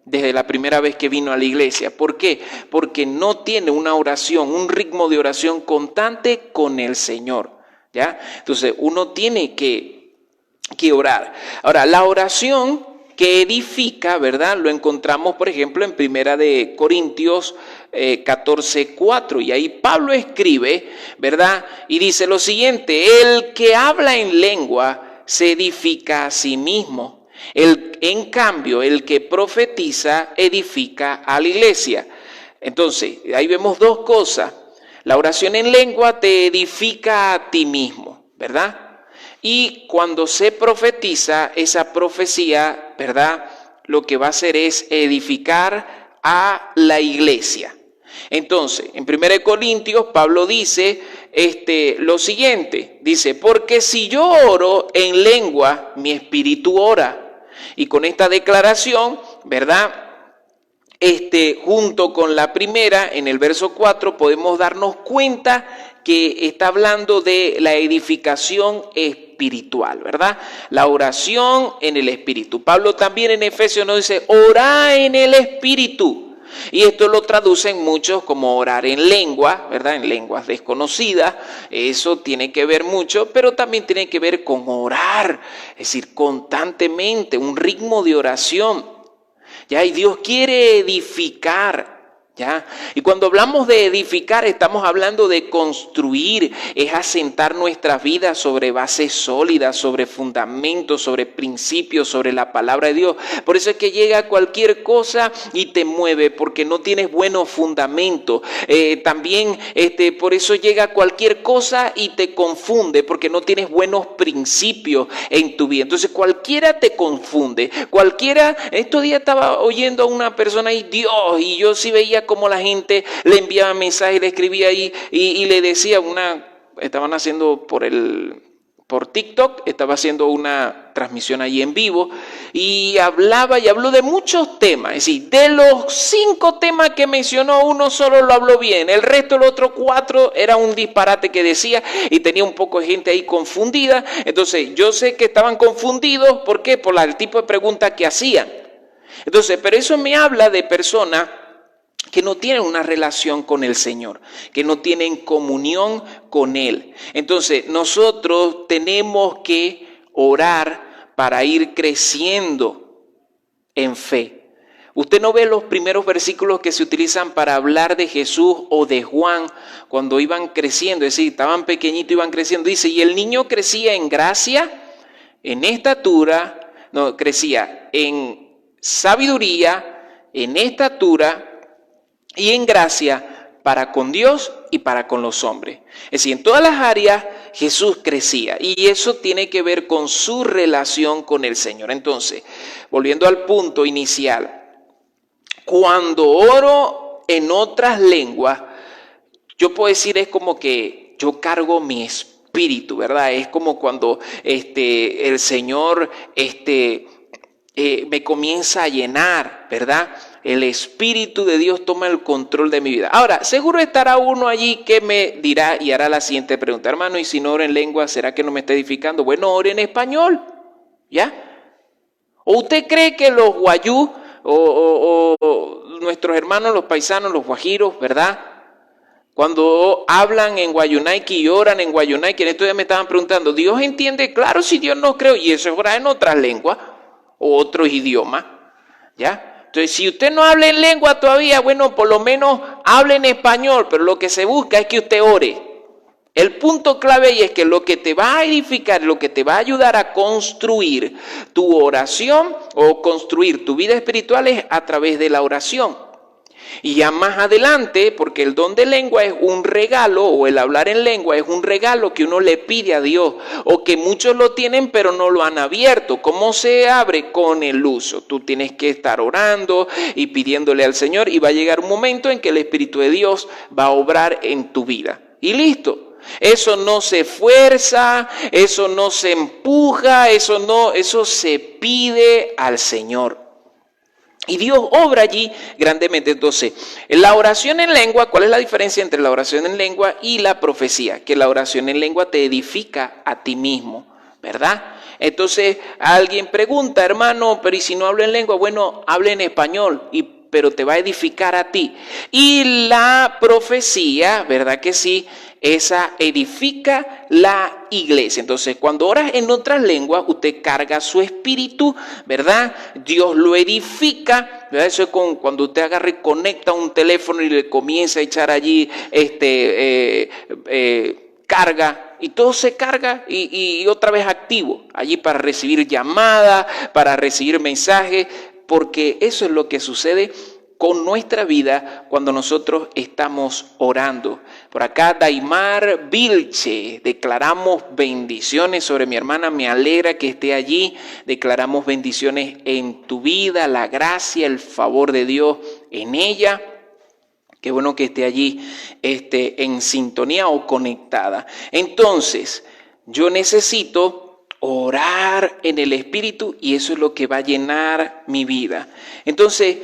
desde la primera vez que vino a la iglesia. ¿Por qué? Porque no tiene una oración, un ritmo de oración constante con el Señor, ¿ya? Entonces, uno tiene que orar. Ahora, la oración que edifica, ¿verdad? Lo encontramos, por ejemplo, en Primera de Corintios 14:4, y ahí Pablo escribe, ¿verdad? Y dice lo siguiente: el que habla en lengua se edifica a sí mismo. En cambio, el que profetiza edifica a la iglesia. Entonces, ahí vemos dos cosas. La oración en lengua te edifica a ti mismo, ¿verdad? Y cuando se profetiza, esa profecía, ¿verdad?, lo que va a hacer es edificar a la iglesia. Entonces, en 1 Corintios, Pablo dice lo siguiente, dice, porque si yo oro en lengua, mi espíritu ora. Y con esta declaración, ¿verdad? Junto con la primera, en el verso 4, podemos darnos cuenta que está hablando de la edificación espiritual, ¿verdad? La oración en el espíritu. Pablo también en Efesios nos dice, orá en el espíritu. Y esto lo traducen muchos como orar en lengua, ¿verdad? En lenguas desconocidas. Eso tiene que ver mucho, pero también tiene que ver con orar, es decir, constantemente, un ritmo de oración. ¿Ya? Y Dios quiere edificar. ¿Ya? Y cuando hablamos de edificar, estamos hablando de construir, es asentar nuestras vidas sobre bases sólidas, sobre fundamentos, sobre principios, sobre la palabra de Dios. Por eso es que llega cualquier cosa y te mueve, porque no tienes buenos fundamentos. También por eso llega cualquier cosa y te confunde, porque no tienes buenos principios en tu vida. Entonces cualquiera te confunde, cualquiera. Estos días estaba oyendo a una persona ahí, Dios, y yo sí veía como la gente le enviaba mensajes, le escribía ahí y le decía estaban haciendo por TikTok, estaba haciendo una transmisión ahí en vivo y habló de muchos temas. Es decir, de los 5 temas que mencionó, uno solo lo habló bien, el resto, los otros 4, era un disparate que decía y tenía un poco de gente ahí confundida. Entonces yo sé que estaban confundidos, ¿por qué? Por el tipo de preguntas que hacían. Entonces, pero eso me habla de personas que no tienen una relación con el Señor, que no tienen comunión con Él. Entonces, nosotros tenemos que orar para ir creciendo en fe. Usted no ve los primeros versículos que se utilizan para hablar de Jesús o de Juan cuando iban creciendo, es decir, estaban pequeñitos, iban creciendo. Dice, y el niño crecía en gracia, en estatura, crecía en sabiduría, en estatura y en gracia para con Dios y para con los hombres. Es decir, en todas las áreas Jesús crecía y eso tiene que ver con su relación con el Señor. Entonces, volviendo al punto inicial, cuando oro en otras lenguas, yo puedo decir es como que yo cargo mi espíritu, ¿verdad? Es como cuando el Señor me comienza a llenar, ¿verdad? El Espíritu de Dios toma el control de mi vida. Ahora, seguro estará uno allí que me dirá y hará la siguiente pregunta. Hermano, ¿y si no oro en lengua, será que no me está edificando? Bueno, ore en español, ¿ya? ¿O usted cree que los guayú o nuestros hermanos, los paisanos, los guajiros, ¿verdad? Cuando hablan en Guayunaiki y oran en Guayunaiki, en estos días me estaban preguntando, ¿Dios entiende? Claro, si Dios no creo, y eso es en otras lenguas o otros idiomas, ¿ya? Entonces, si usted no habla en lengua todavía, bueno, por lo menos hable en español, pero lo que se busca es que usted ore. El punto clave ahí es que lo que te va a edificar, lo que te va a ayudar a construir tu oración o construir tu vida espiritual es a través de la oración. Y ya más adelante, porque el don de lengua es un regalo, o el hablar en lengua es un regalo que uno le pide a Dios, o que muchos lo tienen pero no lo han abierto. ¿Cómo se abre? Con el uso. Tú tienes que estar orando y pidiéndole al Señor, y va a llegar un momento en que el Espíritu de Dios va a obrar en tu vida. Y listo. Eso no se fuerza, eso no se empuja, eso se pide al Señor. Y Dios obra allí grandemente. Entonces, la oración en lengua, ¿cuál es la diferencia entre la oración en lengua y la profecía? Que la oración en lengua te edifica a ti mismo, ¿verdad? Entonces, alguien pregunta, hermano, pero ¿y si no hablo en lengua? Bueno, hable en español, pero te va a edificar a ti. Y la profecía, ¿verdad que sí? Esa edifica la iglesia. Entonces, cuando oras en otras lenguas, usted carga su espíritu, ¿verdad? Dios lo edifica, ¿verdad? Eso es cuando usted agarra y conecta un teléfono y le comienza a echar allí carga, y todo se carga y otra vez activo, allí para recibir llamadas, para recibir mensajes, porque eso es lo que sucede con nuestra vida cuando nosotros estamos orando. Por acá Daimar Vilche, declaramos bendiciones sobre mi hermana, me alegra que esté allí, declaramos bendiciones en tu vida, la gracia, el favor de Dios en ella. Qué bueno que esté allí en sintonía o conectada. Entonces, yo necesito orar en el Espíritu y eso es lo que va a llenar mi vida. Entonces,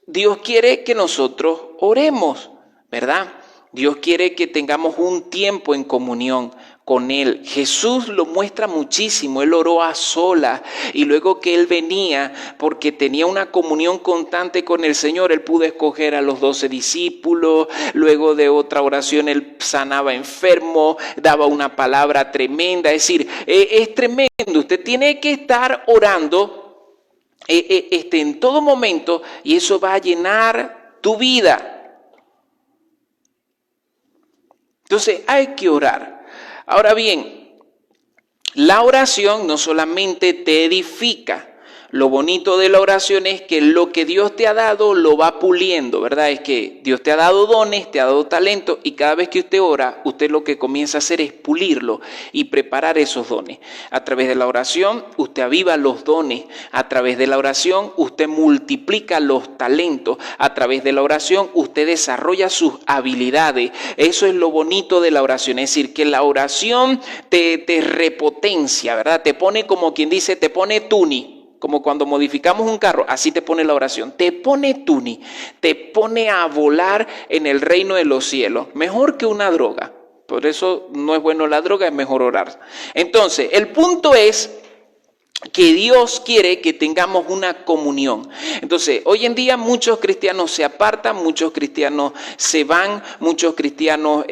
Dios quiere que nosotros oremos, ¿verdad? Dios quiere que tengamos un tiempo en comunión con Él. Jesús lo muestra muchísimo. Él oró a solas y luego que Él venía, porque tenía una comunión constante con el Señor, Él pudo escoger a los 12 discípulos. Luego de otra oración Él sanaba enfermos, daba una palabra tremenda. Es decir, es tremendo. Usted tiene que estar orando en todo momento y eso va a llenar tu vida. Entonces hay que orar. Ahora bien, la oración no solamente te edifica. Lo bonito de la oración es que lo que Dios te ha dado lo va puliendo, ¿verdad? Es que Dios te ha dado dones, te ha dado talento y cada vez que usted ora, usted lo que comienza a hacer es pulirlo y preparar esos dones. A través de la oración, usted aviva los dones. A través de la oración, usted multiplica los talentos. A través de la oración, usted desarrolla sus habilidades. Eso es lo bonito de la oración. Es decir, que la oración te repotencia, ¿verdad? Te pone, como quien dice, te pone tuni. Como cuando modificamos un carro, así te pone la oración. Te pone tuni, te pone a volar en el reino de los cielos. Mejor que una droga. Por eso no es bueno la droga, es mejor orar. Entonces, el punto es que Dios quiere que tengamos una comunión. Entonces, hoy en día muchos cristianos se apartan, muchos cristianos se van, muchos cristianos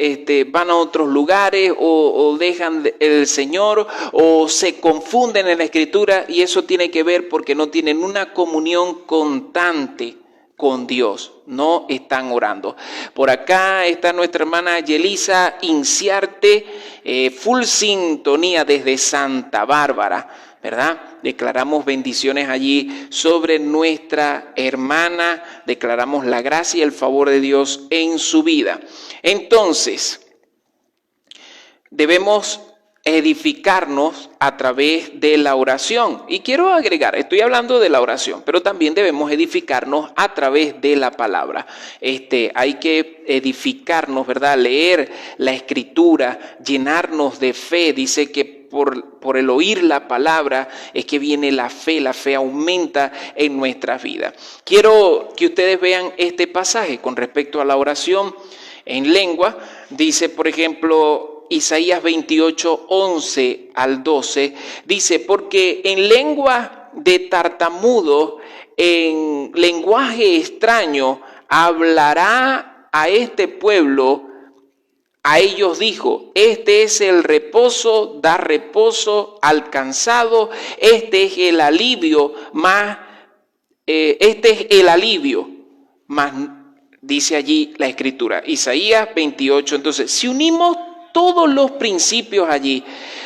van a otros lugares o dejan el Señor o se confunden en la Escritura y eso tiene que ver porque no tienen una comunión constante con Dios, no están orando. Por acá está nuestra hermana Yelisa Inciarte, full sintonía desde Santa Bárbara, ¿verdad? Declaramos bendiciones allí sobre nuestra hermana, declaramos la gracia y el favor de Dios en su vida. Entonces, debemos edificarnos a través de la oración. Y quiero agregar, estoy hablando de la oración, pero también debemos edificarnos a través de la palabra. Hay que edificarnos, ¿verdad? Leer la Escritura, llenarnos de fe. Dice que por el oír la palabra es que viene la fe aumenta en nuestras vidas. Quiero que ustedes vean este pasaje con respecto a la oración en lengua. Dice, por ejemplo, Isaías 28, 11 al 12, dice, porque en lengua de tartamudo, en lenguaje extraño, hablará a este pueblo. A ellos dijo, este es el reposo, da reposo al cansado, este es el alivio más, dice allí la Escritura, Isaías 28. Entonces, si unimos todos los principios allí,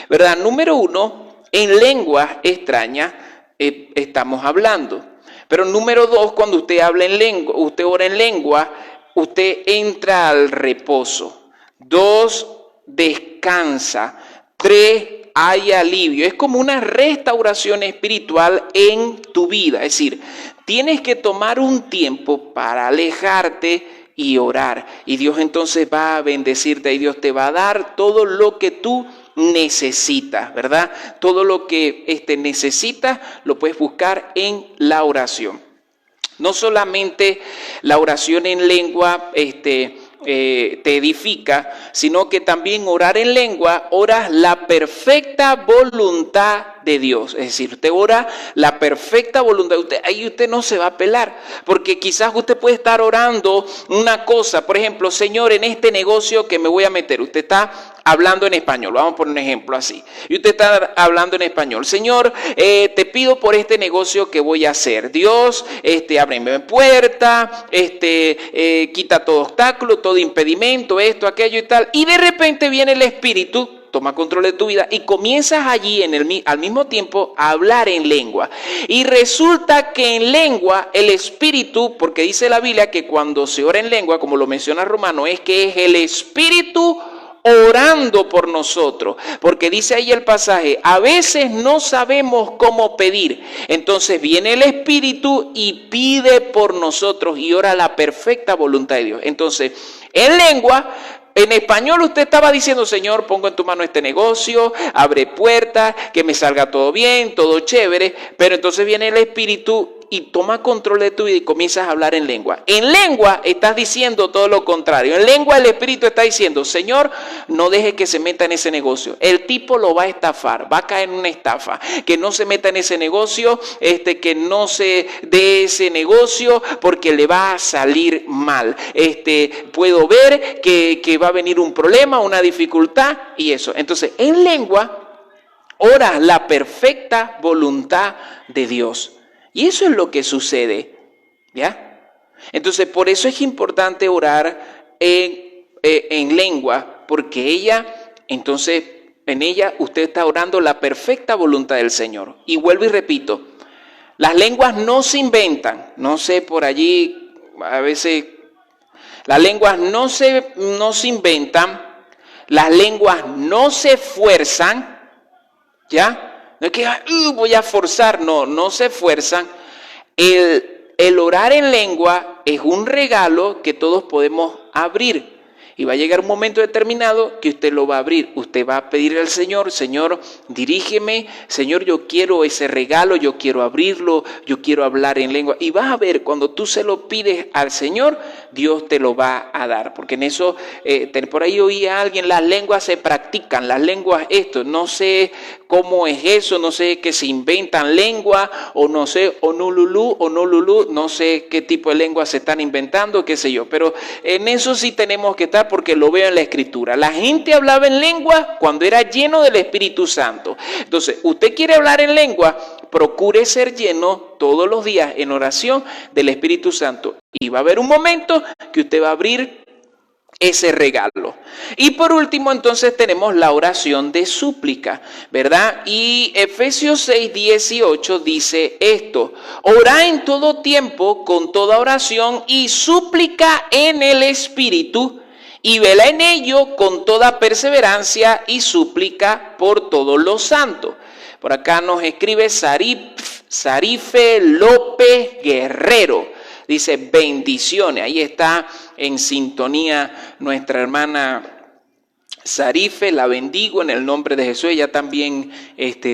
¿verdad? Número uno, en lenguas extrañas estamos hablando. Pero número dos, cuando usted habla en lengua, usted ora en lengua, usted entra al reposo. 2, descansa. 3, hay alivio. Es como una restauración espiritual en tu vida. Es decir, tienes que tomar un tiempo para alejarte y orar. Y Dios entonces va a bendecirte y Dios te va a dar todo lo que tú necesitas, ¿verdad? Todo lo que necesitas lo puedes buscar en la oración. No solamente la oración en lengua te edifica, sino que también orar en lengua, oras la perfecta voluntad de Dios. Es decir, usted ora la perfecta voluntad. Ahí usted no se va a pelar, porque quizás usted puede estar orando una cosa, por ejemplo, Señor, en este negocio que me voy a meter, usted está hablando en español, vamos a poner un ejemplo así, y usted está hablando en español, Señor, te pido por este negocio que voy a hacer, Dios, ábreme puerta, quita todo obstáculo, todo impedimento, esto, aquello y tal, y de repente viene el Espíritu, toma control de tu vida y comienzas allí al mismo tiempo a hablar en lengua. Y resulta que en lengua el Espíritu, porque dice la Biblia que cuando se ora en lengua, como lo menciona Romano, es que es el Espíritu orando por nosotros, porque dice ahí el pasaje, a veces no sabemos cómo pedir, entonces viene el Espíritu y pide por nosotros y ora la perfecta voluntad de Dios. Entonces, en lengua, en español usted estaba diciendo, Señor, pongo en tu mano este negocio, abre puertas, que me salga todo bien, todo chévere, pero entonces viene el Espíritu y toma control de tu vida y comienzas a hablar en lengua. En lengua estás diciendo todo lo contrario. En lengua el Espíritu está diciendo, Señor, no deje que se meta en ese negocio. El tipo lo va a estafar, va a caer en una estafa. Que no se meta en ese negocio, que no se dé ese negocio porque le va a salir mal. Puedo ver que va a venir un problema, una dificultad y eso. Entonces, en lengua, ora la perfecta voluntad de Dios. Y eso es lo que sucede, ¿ya? Entonces, por eso es importante orar en lengua, porque entonces, en ella usted está orando la perfecta voluntad del Señor. Y vuelvo y repito, las lenguas no se inventan, no sé, por allí, a veces, las lenguas no se inventan, las lenguas no se fuerzan, ¿ya? No es que voy a forzar, no se esfuerzan. El orar en lengua es un regalo que todos podemos abrir. Y va a llegar un momento determinado que usted lo va a abrir. Usted va a pedirle al Señor, Señor, dirígeme. Señor, yo quiero ese regalo, yo quiero abrirlo, yo quiero hablar en lengua. Y vas a ver, cuando tú se lo pides al Señor, Dios te lo va a dar. Porque en eso, por ahí oí a alguien, las lenguas se practican, las lenguas no sé cómo es eso, no sé que se inventan lengua, o no sé, o no lulú, no sé qué tipo de lengua se están inventando, qué sé yo. Pero en eso sí tenemos que estar, porque lo veo en la Escritura. La gente hablaba en lengua cuando era lleno del Espíritu Santo. Entonces, usted quiere hablar en lengua, procure ser lleno todos los días en oración del Espíritu Santo. Y va a haber un momento que usted va a abrir ese regalo. Y por último, entonces tenemos la oración de súplica, ¿verdad? Y Efesios 6:18 dice esto: orá en todo tiempo con toda oración y súplica en el Espíritu, y vela en ello con toda perseverancia y súplica por todos los santos. Por acá nos escribe Sarife López Guerrero. Dice bendiciones. Ahí está en sintonía nuestra hermana Sarife. La bendigo en el nombre de Jesús. Ella también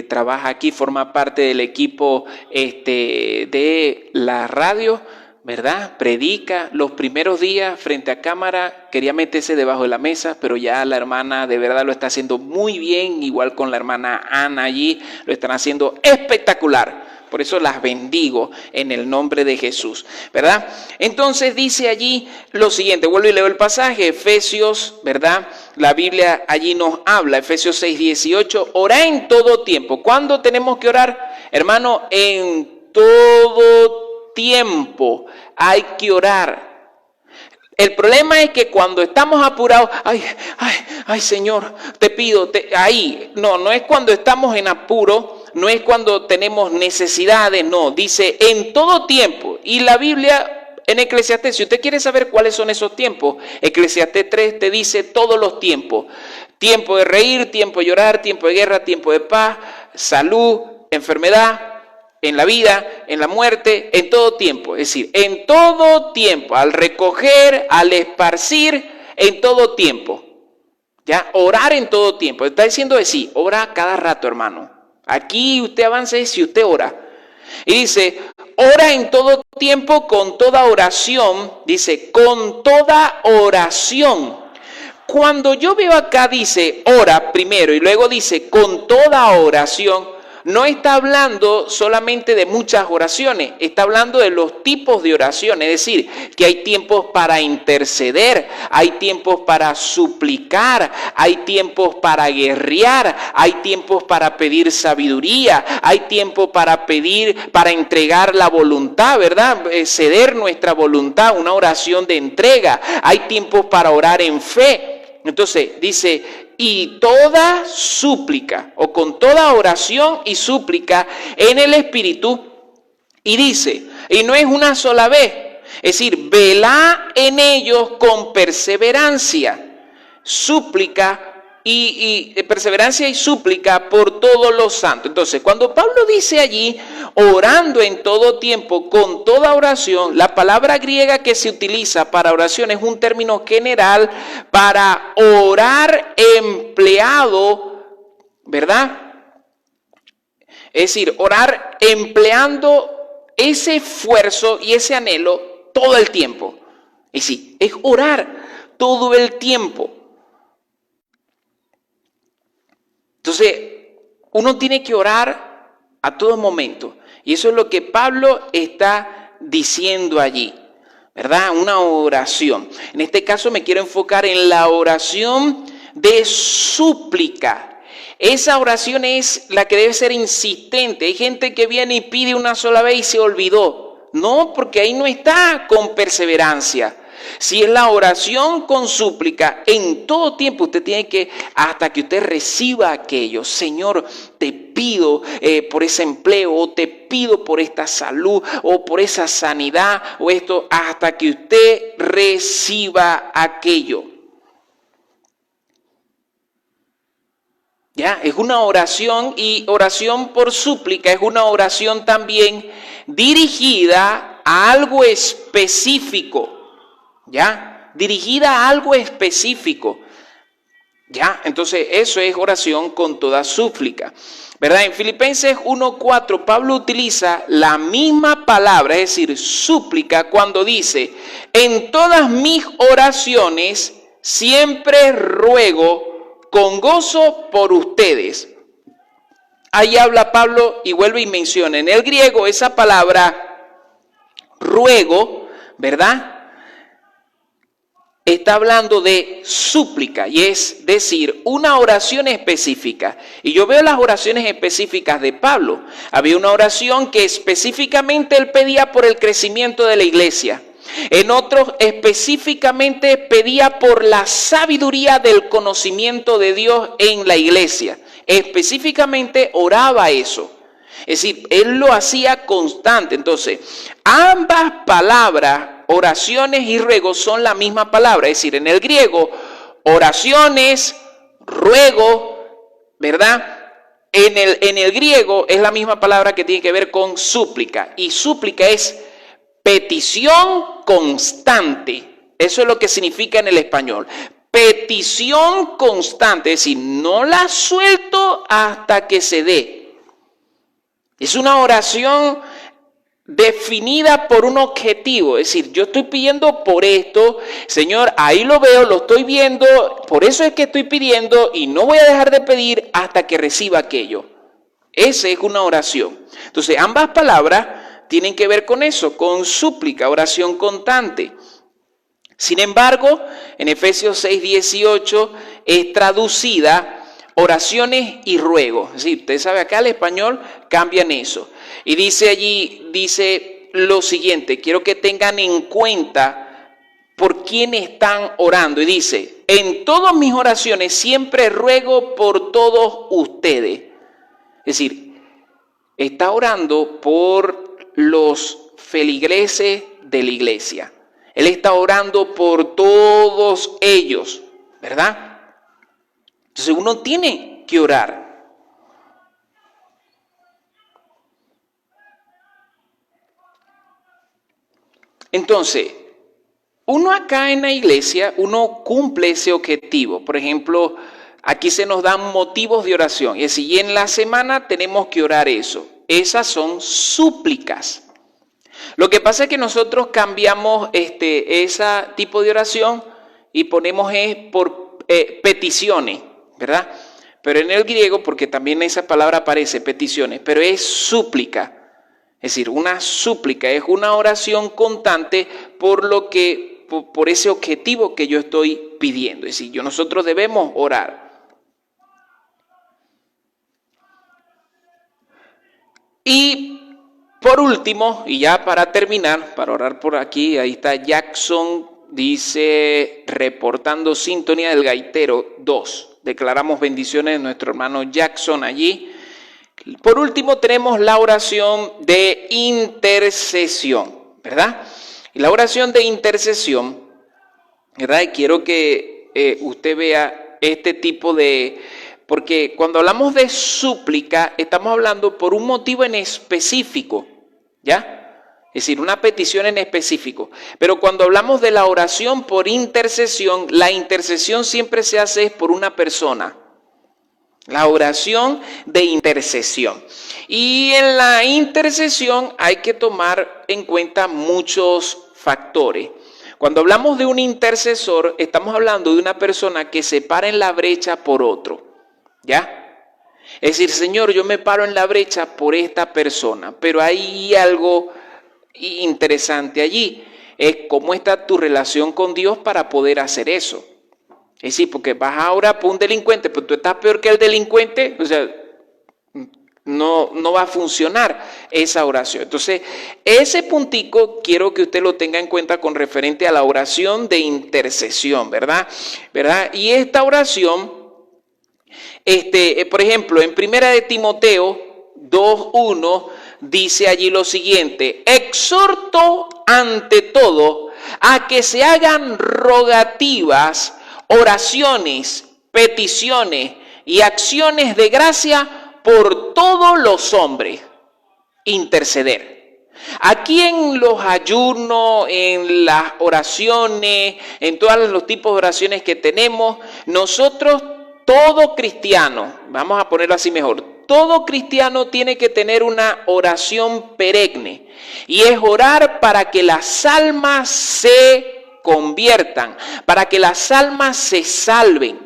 trabaja aquí, forma parte del equipo de la radio, ¿verdad? Predica. Los primeros días frente a cámara quería meterse debajo de la mesa, pero ya la hermana de verdad lo está haciendo muy bien, igual con la hermana Ana allí, lo están haciendo espectacular. Por eso las bendigo en el nombre de Jesús, ¿verdad? Entonces dice allí lo siguiente, vuelvo y leo el pasaje, Efesios, ¿verdad? La Biblia allí nos habla, Efesios 6:18, orá en todo tiempo. ¿Cuándo tenemos que orar? Hermano, en todo tiempo hay que orar. El problema es que cuando estamos apurados, ay Señor, te pido, no es cuando estamos en apuro, no es cuando tenemos necesidades, no, dice en todo tiempo. Y la Biblia en Eclesiastés, si usted quiere saber cuáles son esos tiempos, Eclesiastés 3 te dice todos los tiempos. Tiempo de reír, tiempo de llorar, tiempo de guerra, tiempo de paz, salud, enfermedad, en la vida, en la muerte, en todo tiempo. Es decir, en todo tiempo, al recoger, al esparcir, en todo tiempo. ¿Ya? Orar en todo tiempo. Está diciendo así, ora cada rato, hermano. Aquí usted avanza si usted ora. Y dice, ora en todo tiempo con toda oración. Dice, con toda oración. Cuando yo veo acá dice, ora primero y luego dice, con toda oración, no está hablando solamente de muchas oraciones, está hablando de los tipos de oraciones, es decir, que hay tiempos para interceder, hay tiempos para suplicar, hay tiempos para guerrear, hay tiempos para pedir sabiduría, hay tiempo para pedir, para entregar la voluntad, ¿verdad? Ceder nuestra voluntad, una oración de entrega, hay tiempos para orar en fe. Entonces dice, y toda súplica, o con toda oración y súplica en el Espíritu, y dice, y no es una sola vez, es decir, velá en ellos con perseverancia. súplica y perseverancia y súplica por todos los santos. Entonces, cuando Pablo dice allí, orando en todo tiempo, con toda oración, la palabra griega que se utiliza para oración es un término general para orar empleado, ¿verdad? Es decir, orar empleando ese esfuerzo y ese anhelo todo el tiempo. Es decir, es orar todo el tiempo. Entonces, uno tiene que orar a todo momento. Y eso es lo que Pablo está diciendo allí, ¿verdad? Una oración. En este caso me quiero enfocar en la oración de súplica. Esa oración es la que debe ser insistente. Hay gente que viene y pide una sola vez y se olvidó. No, porque ahí no está con perseverancia. Si es la oración con súplica, en todo tiempo usted tiene que, hasta que usted reciba aquello, Señor, te pido por ese empleo, o te pido por esta salud, o por esa sanidad, o esto, hasta que usted reciba aquello. ¿Ya? Es una oración, y oración por súplica es una oración también dirigida a algo específico. ¿Ya? Dirigida a algo específico. ¿Ya? Entonces eso es oración con toda súplica, ¿verdad? En Filipenses 1:4 Pablo utiliza la misma palabra, es decir, súplica, cuando dice, en todas mis oraciones siempre ruego con gozo por ustedes. Ahí habla Pablo y vuelve y menciona en el griego esa palabra ruego, ¿verdad? Está hablando de súplica, y es decir, una oración específica. Y yo veo las oraciones específicas de Pablo. Había una oración que específicamente él pedía por el crecimiento de la iglesia. En otros específicamente pedía por la sabiduría del conocimiento de Dios en la iglesia. Específicamente oraba eso. Es decir, él lo hacía constante. Entonces, ambas palabras, oraciones y ruegos, son la misma palabra. Es decir, en el griego, oraciones, ruego, ¿verdad? En el griego es la misma palabra que tiene que ver con súplica. Y súplica es petición constante. Eso es lo que significa en el español. Petición constante. Es decir, no la suelto hasta que se dé. Es una oración definida por un objetivo, es decir, yo estoy pidiendo por esto, Señor, ahí lo veo, lo estoy viendo, por eso es que estoy pidiendo y no voy a dejar de pedir hasta que reciba aquello. Esa es una oración. Entonces, ambas palabras tienen que ver con eso, con súplica, oración constante. Sin embargo, en Efesios 6:18 es traducida oraciones y ruegos. Es decir, usted sabe, acá al español cambian eso. Y dice allí, dice lo siguiente, quiero que tengan en cuenta por quién están orando. Y dice, en todas mis oraciones siempre ruego por todos ustedes. Es decir, está orando por los feligreses de la iglesia. Él está orando por todos ellos, ¿verdad? Entonces uno tiene que orar. Entonces, uno acá en la iglesia, uno cumple ese objetivo. Por ejemplo, aquí se nos dan motivos de oración. Es decir, y en la semana tenemos que orar eso. Esas son súplicas. Lo que pasa es que nosotros cambiamos ese tipo de oración y ponemos por peticiones, ¿verdad? Pero en el griego, porque también esa palabra aparece, peticiones, pero es súplica. Es decir, una súplica es una oración constante por ese objetivo que yo estoy pidiendo. Es decir, nosotros debemos orar. Y por último, y ya para terminar, para orar por aquí, ahí está Jackson, dice, reportando sintonía del gaitero 2. Declaramos bendiciones de nuestro hermano Jackson allí. Por último tenemos la oración de intercesión, ¿verdad? Y la oración de intercesión, ¿verdad? Y quiero que usted vea este tipo de... Porque cuando hablamos de súplica, estamos hablando por un motivo en específico, ¿ya? Es decir, una petición en específico. Pero cuando hablamos de la oración por intercesión, la intercesión siempre se hace por una persona. La oración de intercesión. Y en la intercesión hay que tomar en cuenta muchos factores. Cuando hablamos de un intercesor, estamos hablando de una persona que se para en la brecha por otro. ¿Ya? Es decir, Señor, yo me paro en la brecha por esta persona, pero hay algo interesante allí. Es cómo está tu relación con Dios para poder hacer eso. Es decir, porque vas ahora por un delincuente, pero tú estás peor que el delincuente, o sea, no va a funcionar esa oración. Entonces, ese puntico quiero que usted lo tenga en cuenta con referente a la oración de intercesión, ¿verdad? Y esta oración, por ejemplo, en 1 de Timoteo 2:1 dice allí lo siguiente: exhorto ante todo a que se hagan rogativas, oraciones, peticiones y acciones de gracia por todos los hombres. Interceder. Aquí en los ayunos, en las oraciones, en todos los tipos de oraciones que tenemos, nosotros, todo cristiano, vamos a ponerlo así mejor, todo cristiano tiene que tener una oración perenne, y es orar para que las almas se conviertan, para que las almas se salven.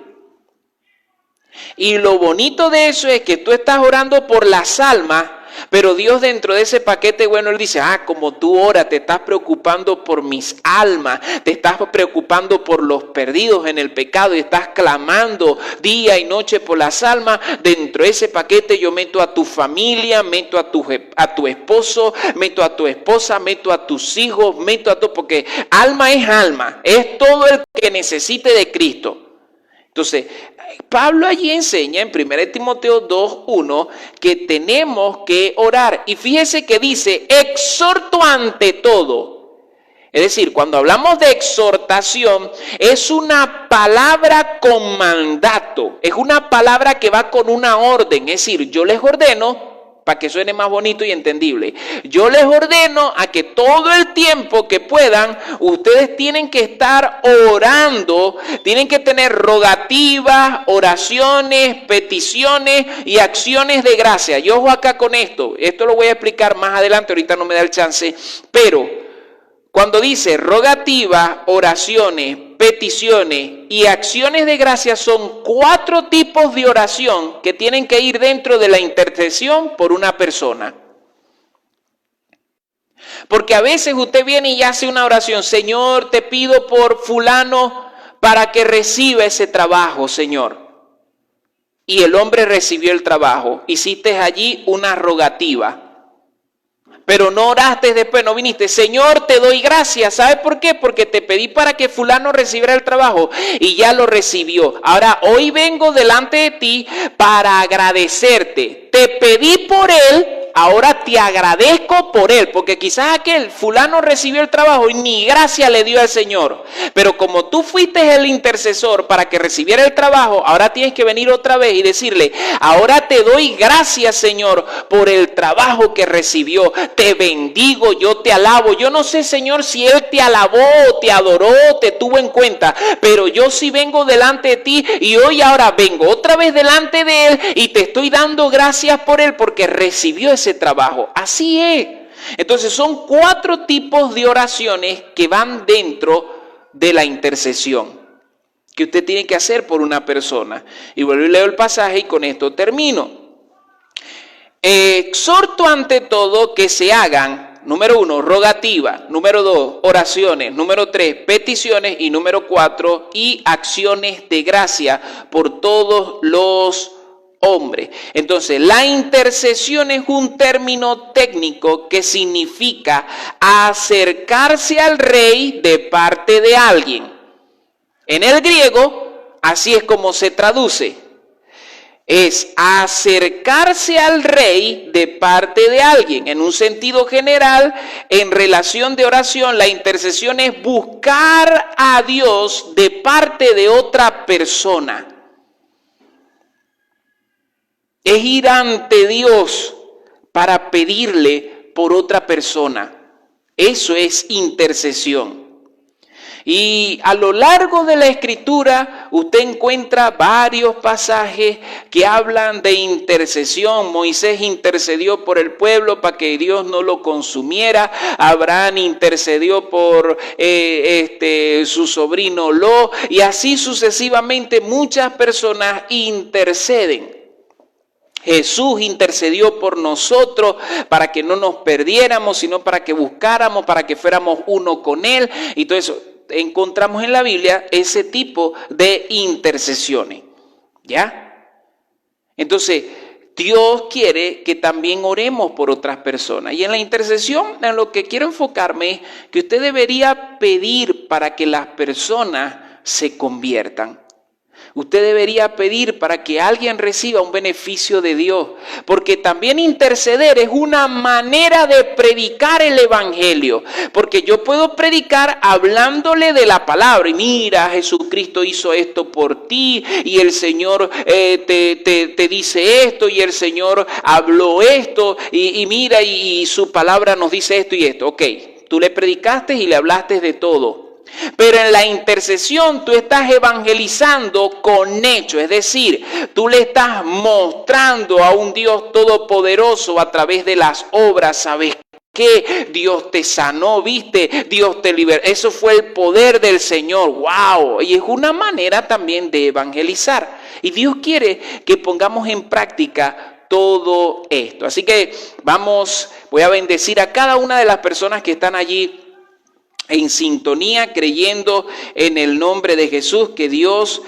Y lo bonito de eso es que tú estás orando por las almas, pero Dios dentro de ese paquete, bueno, Él dice, como tú oras, te estás preocupando por mis almas, te estás preocupando por los perdidos en el pecado y estás clamando día y noche por las almas. Dentro de ese paquete yo meto a tu familia, meto a tu esposo, meto a tu esposa, meto a tus hijos, meto a todo, porque alma, es todo el que necesite de Cristo. Entonces, Pablo allí enseña en 1 Timoteo 2:1 que tenemos que orar. Y fíjese que dice, exhorto ante todo. Es decir, cuando hablamos de exhortación, es una palabra con mandato. Es una palabra que va con una orden. Es decir, yo les ordeno, para que suene más bonito y entendible, yo les ordeno a que todo el tiempo que puedan, ustedes tienen que estar orando, tienen que tener rogativas, oraciones, peticiones y acciones de gracia. Y ojo acá con esto lo voy a explicar más adelante, ahorita no me da el chance, pero cuando dice rogativas, oraciones, peticiones y acciones de gracia, son 4 tipos de oración que tienen que ir dentro de la intercesión por una persona. Porque a veces usted viene y hace una oración, Señor, te pido por fulano para que reciba ese trabajo, Señor. Y el hombre recibió el trabajo, hiciste allí una rogativa. Pero no oraste después, no viniste, Señor, te doy gracias. ¿Sabes por qué? Porque te pedí para que fulano recibiera el trabajo y ya lo recibió. Ahora, hoy vengo delante de ti para agradecerte. Te pedí por él, ahora te agradezco por él, porque quizás aquel fulano recibió el trabajo y ni gracia le dio al Señor. Pero como tú fuiste el intercesor para que recibiera el trabajo, ahora tienes que venir otra vez y decirle, ahora te doy gracias, Señor, por el trabajo que recibió. Te bendigo, yo te alabo. Yo no sé, Señor, si él te alabó, te adoró, te tuvo en cuenta, pero yo sí vengo delante de ti y hoy ahora vengo otra vez delante de él y te estoy dando gracias por él porque recibió ese trabajo. Así es. Entonces son 4 tipos de oraciones que van dentro de la intercesión que usted tiene que hacer por una persona. Y vuelvo y leo el pasaje y con esto termino. Exhorto ante todo que se hagan, número 1, rogativa, número 2, oraciones, número 3, peticiones y número 4, y acciones de gracia por todos los hombres. Entonces, la intercesión es un término técnico que significa acercarse al rey de parte de alguien. En el griego, así es como se traduce. es acercarse al rey de parte de alguien. En un sentido general, en relación de oración, la intercesión es buscar a Dios de parte de otra persona. Es ir ante Dios para pedirle por otra persona. Eso es intercesión. Y a lo largo de la Escritura usted encuentra varios pasajes que hablan de intercesión. Moisés intercedió por el pueblo para que Dios no lo consumiera. Abraham intercedió por su sobrino Lot. Y así sucesivamente muchas personas interceden. Jesús intercedió por nosotros para que no nos perdiéramos, sino para que buscáramos, para que fuéramos uno con Él. Y todo eso. Encontramos en la Biblia ese tipo de intercesiones, ¿ya? Entonces, Dios quiere que también oremos por otras personas. Y en la intercesión, en lo que quiero enfocarme es que usted debería pedir para que las personas se conviertan. Usted debería pedir para que alguien reciba un beneficio de Dios, porque también interceder es una manera de predicar el evangelio, porque yo puedo predicar hablándole de la palabra, y mira, Jesucristo hizo esto por ti, y el Señor te dice esto, y el Señor habló esto, y mira, y su palabra nos dice esto y esto. Ok, tú le predicaste y le hablaste de todo. Pero en la intercesión tú estás evangelizando con hechos, es decir, tú le estás mostrando a un Dios todopoderoso a través de las obras. ¿Sabes qué? Dios te sanó, ¿viste? Dios te liberó. Eso fue el poder del Señor. ¡Wow! Y es una manera también de evangelizar. Y Dios quiere que pongamos en práctica todo esto. Así que voy a bendecir a cada una de las personas que están allí en sintonía, creyendo en el nombre de Jesús, que Dios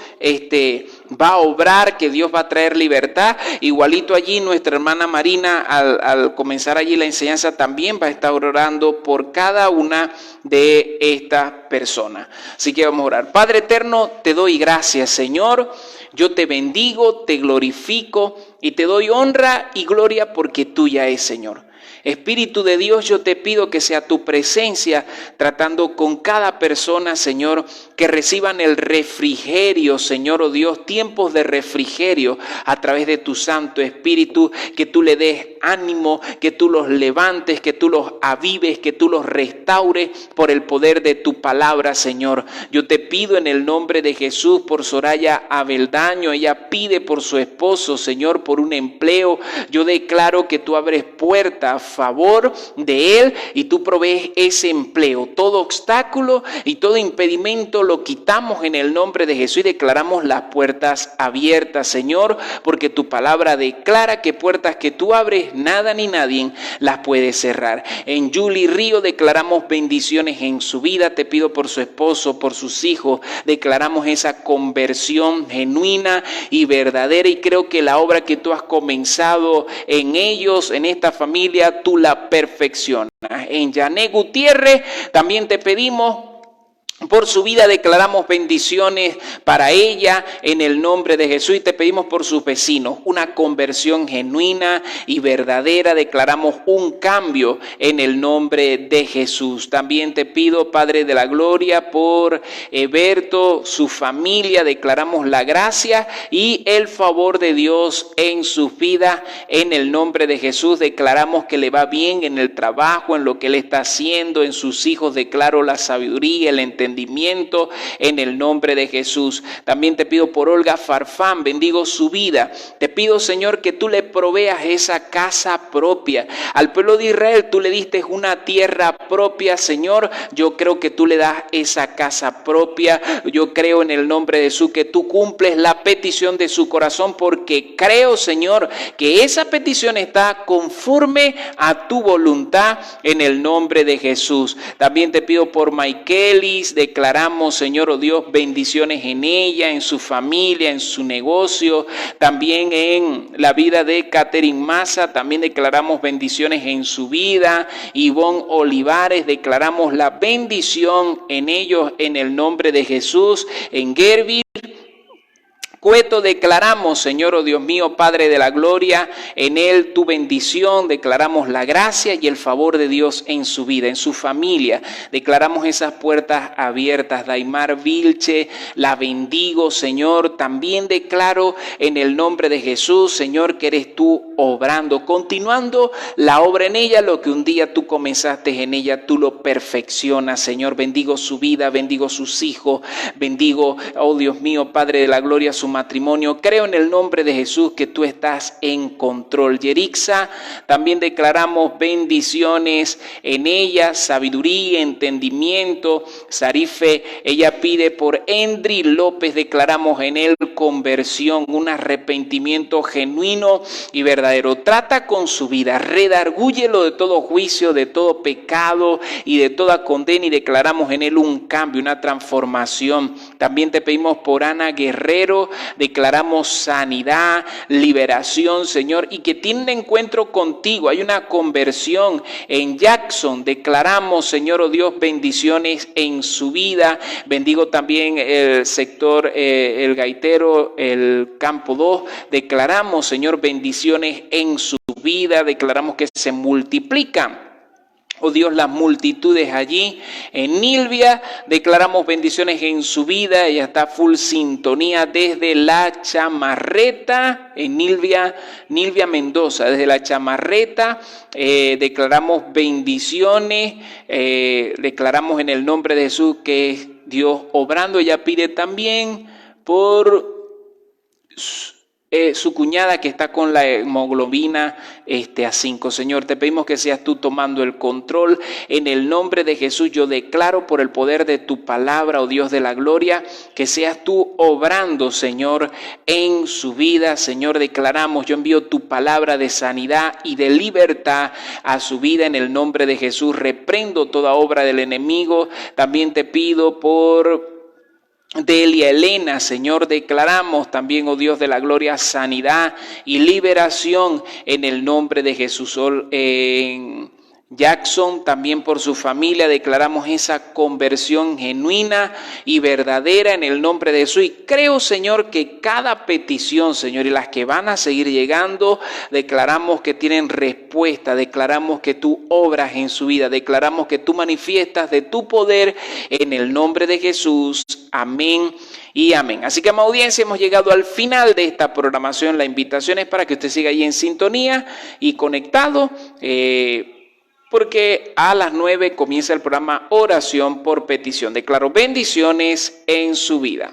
va a obrar, que Dios va a traer libertad. Igualito allí nuestra hermana Marina, al comenzar allí la enseñanza, también va a estar orando por cada una de estas personas. Así que vamos a orar. Padre eterno, te doy gracias, Señor. Yo te bendigo, te glorifico y te doy honra y gloria porque tuya es, Señor. Espíritu de Dios, yo te pido que sea tu presencia tratando con cada persona, Señor, que reciban el refrigerio, Señor, oh Dios, tiempos de refrigerio a través de tu Santo Espíritu, que tú le des ánimo, que tú los levantes, que tú los avives, que tú los restaures por el poder de tu palabra, Señor. Yo te pido en el nombre de Jesús por Soraya Abeldaño, ella pide por su esposo, Señor, por un empleo. Yo declaro que tú abres puertas a favor de él y tú provees ese empleo. Todo obstáculo y todo impedimento lo quitamos en el nombre de Jesús y declaramos las puertas abiertas, Señor, porque tu palabra declara que puertas que tú abres, nada ni nadie las puede cerrar. En Julie Río declaramos bendiciones en su vida. Te pido por su esposo, por sus hijos, declaramos esa conversión genuina y verdadera, y creo que la obra que tú has comenzado en ellos, en esta familia, tú la perfeccionas. En Yané Gutiérrez también te pedimos por su vida, declaramos bendiciones para ella en el nombre de Jesús, y te pedimos por sus vecinos una conversión genuina y verdadera. Declaramos un cambio en el nombre de Jesús. También te pido, Padre de la Gloria, por Eberto, su familia, declaramos la gracia y el favor de Dios en sus vidas en el nombre de Jesús. Declaramos que le va bien en el trabajo, en lo que él está haciendo, en sus hijos. Declaro la sabiduría, el entendimiento en el nombre de Jesús. También te pido por Olga Farfán, bendigo su vida. Te pido, Señor, que tú le proveas esa casa propia. Al pueblo de Israel tú le diste una tierra propia, Señor. Yo creo que tú le das esa casa propia. Yo creo en el nombre de Jesús que tú cumples la petición de su corazón, porque creo, Señor, que esa petición está conforme a tu voluntad en el nombre de Jesús. También te pido por Michaelis. Declaramos, Señor, oh Dios, bendiciones en ella, en su familia, en su negocio, también en la vida de Catherine Maza. También declaramos bendiciones en su vida. Ivonne Olivares, declaramos la bendición en ellos en el nombre de Jesús. En Gerville Cueto, declaramos, Señor, oh Dios mío, Padre de la gloria, en él tu bendición, declaramos la gracia y el favor de Dios en su vida, en su familia. Declaramos esas puertas abiertas. Daimar Vilche, la bendigo, Señor. También declaro en el nombre de Jesús, Señor, que eres tú obrando, continuando la obra en ella, lo que un día tú comenzaste en ella, tú lo perfeccionas, Señor. Bendigo su vida, bendigo sus hijos, bendigo, oh Dios mío, Padre de la gloria, su matrimonio. Creo en el nombre de Jesús que tú estás en control. Yerixa, también declaramos bendiciones en ella, sabiduría, entendimiento. Sarife, ella pide por Endri López, declaramos en él conversión, un arrepentimiento genuino y verdadero. Trata con su vida, redargúyelo de todo juicio, de todo pecado y de toda condena, y declaramos en él un cambio, una transformación. También te pedimos por Ana Guerrero, declaramos sanidad, liberación, Señor, y que tiene un encuentro contigo. Hay una conversión en Jackson. Declaramos, Señor, oh Dios, bendiciones en su vida. Bendigo también el sector, el gaitero, el campo 2. Declaramos, Señor, bendiciones en su vida. Declaramos que se multiplican, oh Dios, las multitudes allí. En Nilvia declaramos bendiciones en su vida. Ella está full sintonía desde La Chamarreta, en Nilvia Mendoza, desde La Chamarreta. Declaramos bendiciones, declaramos en el nombre de Jesús que es Dios obrando. Ella pide también por su cuñada que está con la hemoglobina A5. Señor, te pedimos que seas tú tomando el control. En el nombre de Jesús yo declaro por el poder de tu palabra, oh Dios de la gloria, que seas tú obrando, Señor, en su vida. Señor, declaramos, yo envío tu palabra de sanidad y de libertad a su vida en el nombre de Jesús. Reprendo toda obra del enemigo. También te pido por Delia Elena, Señor, declaramos también, oh Dios de la gloria, sanidad y liberación en el nombre de Jesús. En Jackson, también por su familia, declaramos esa conversión genuina y verdadera en el nombre de Jesús. Y creo, Señor, que cada petición, Señor, y las que van a seguir llegando, declaramos que tienen respuesta. Declaramos que tú obras en su vida. Declaramos que tú manifiestas de tu poder en el nombre de Jesús. Amén y amén. Así que, amada audiencia, hemos llegado al final de esta programación. La invitación es para que usted siga ahí en sintonía y conectado, porque a las 9 comienza el programa Oración por Petición. Declaro bendiciones en su vida.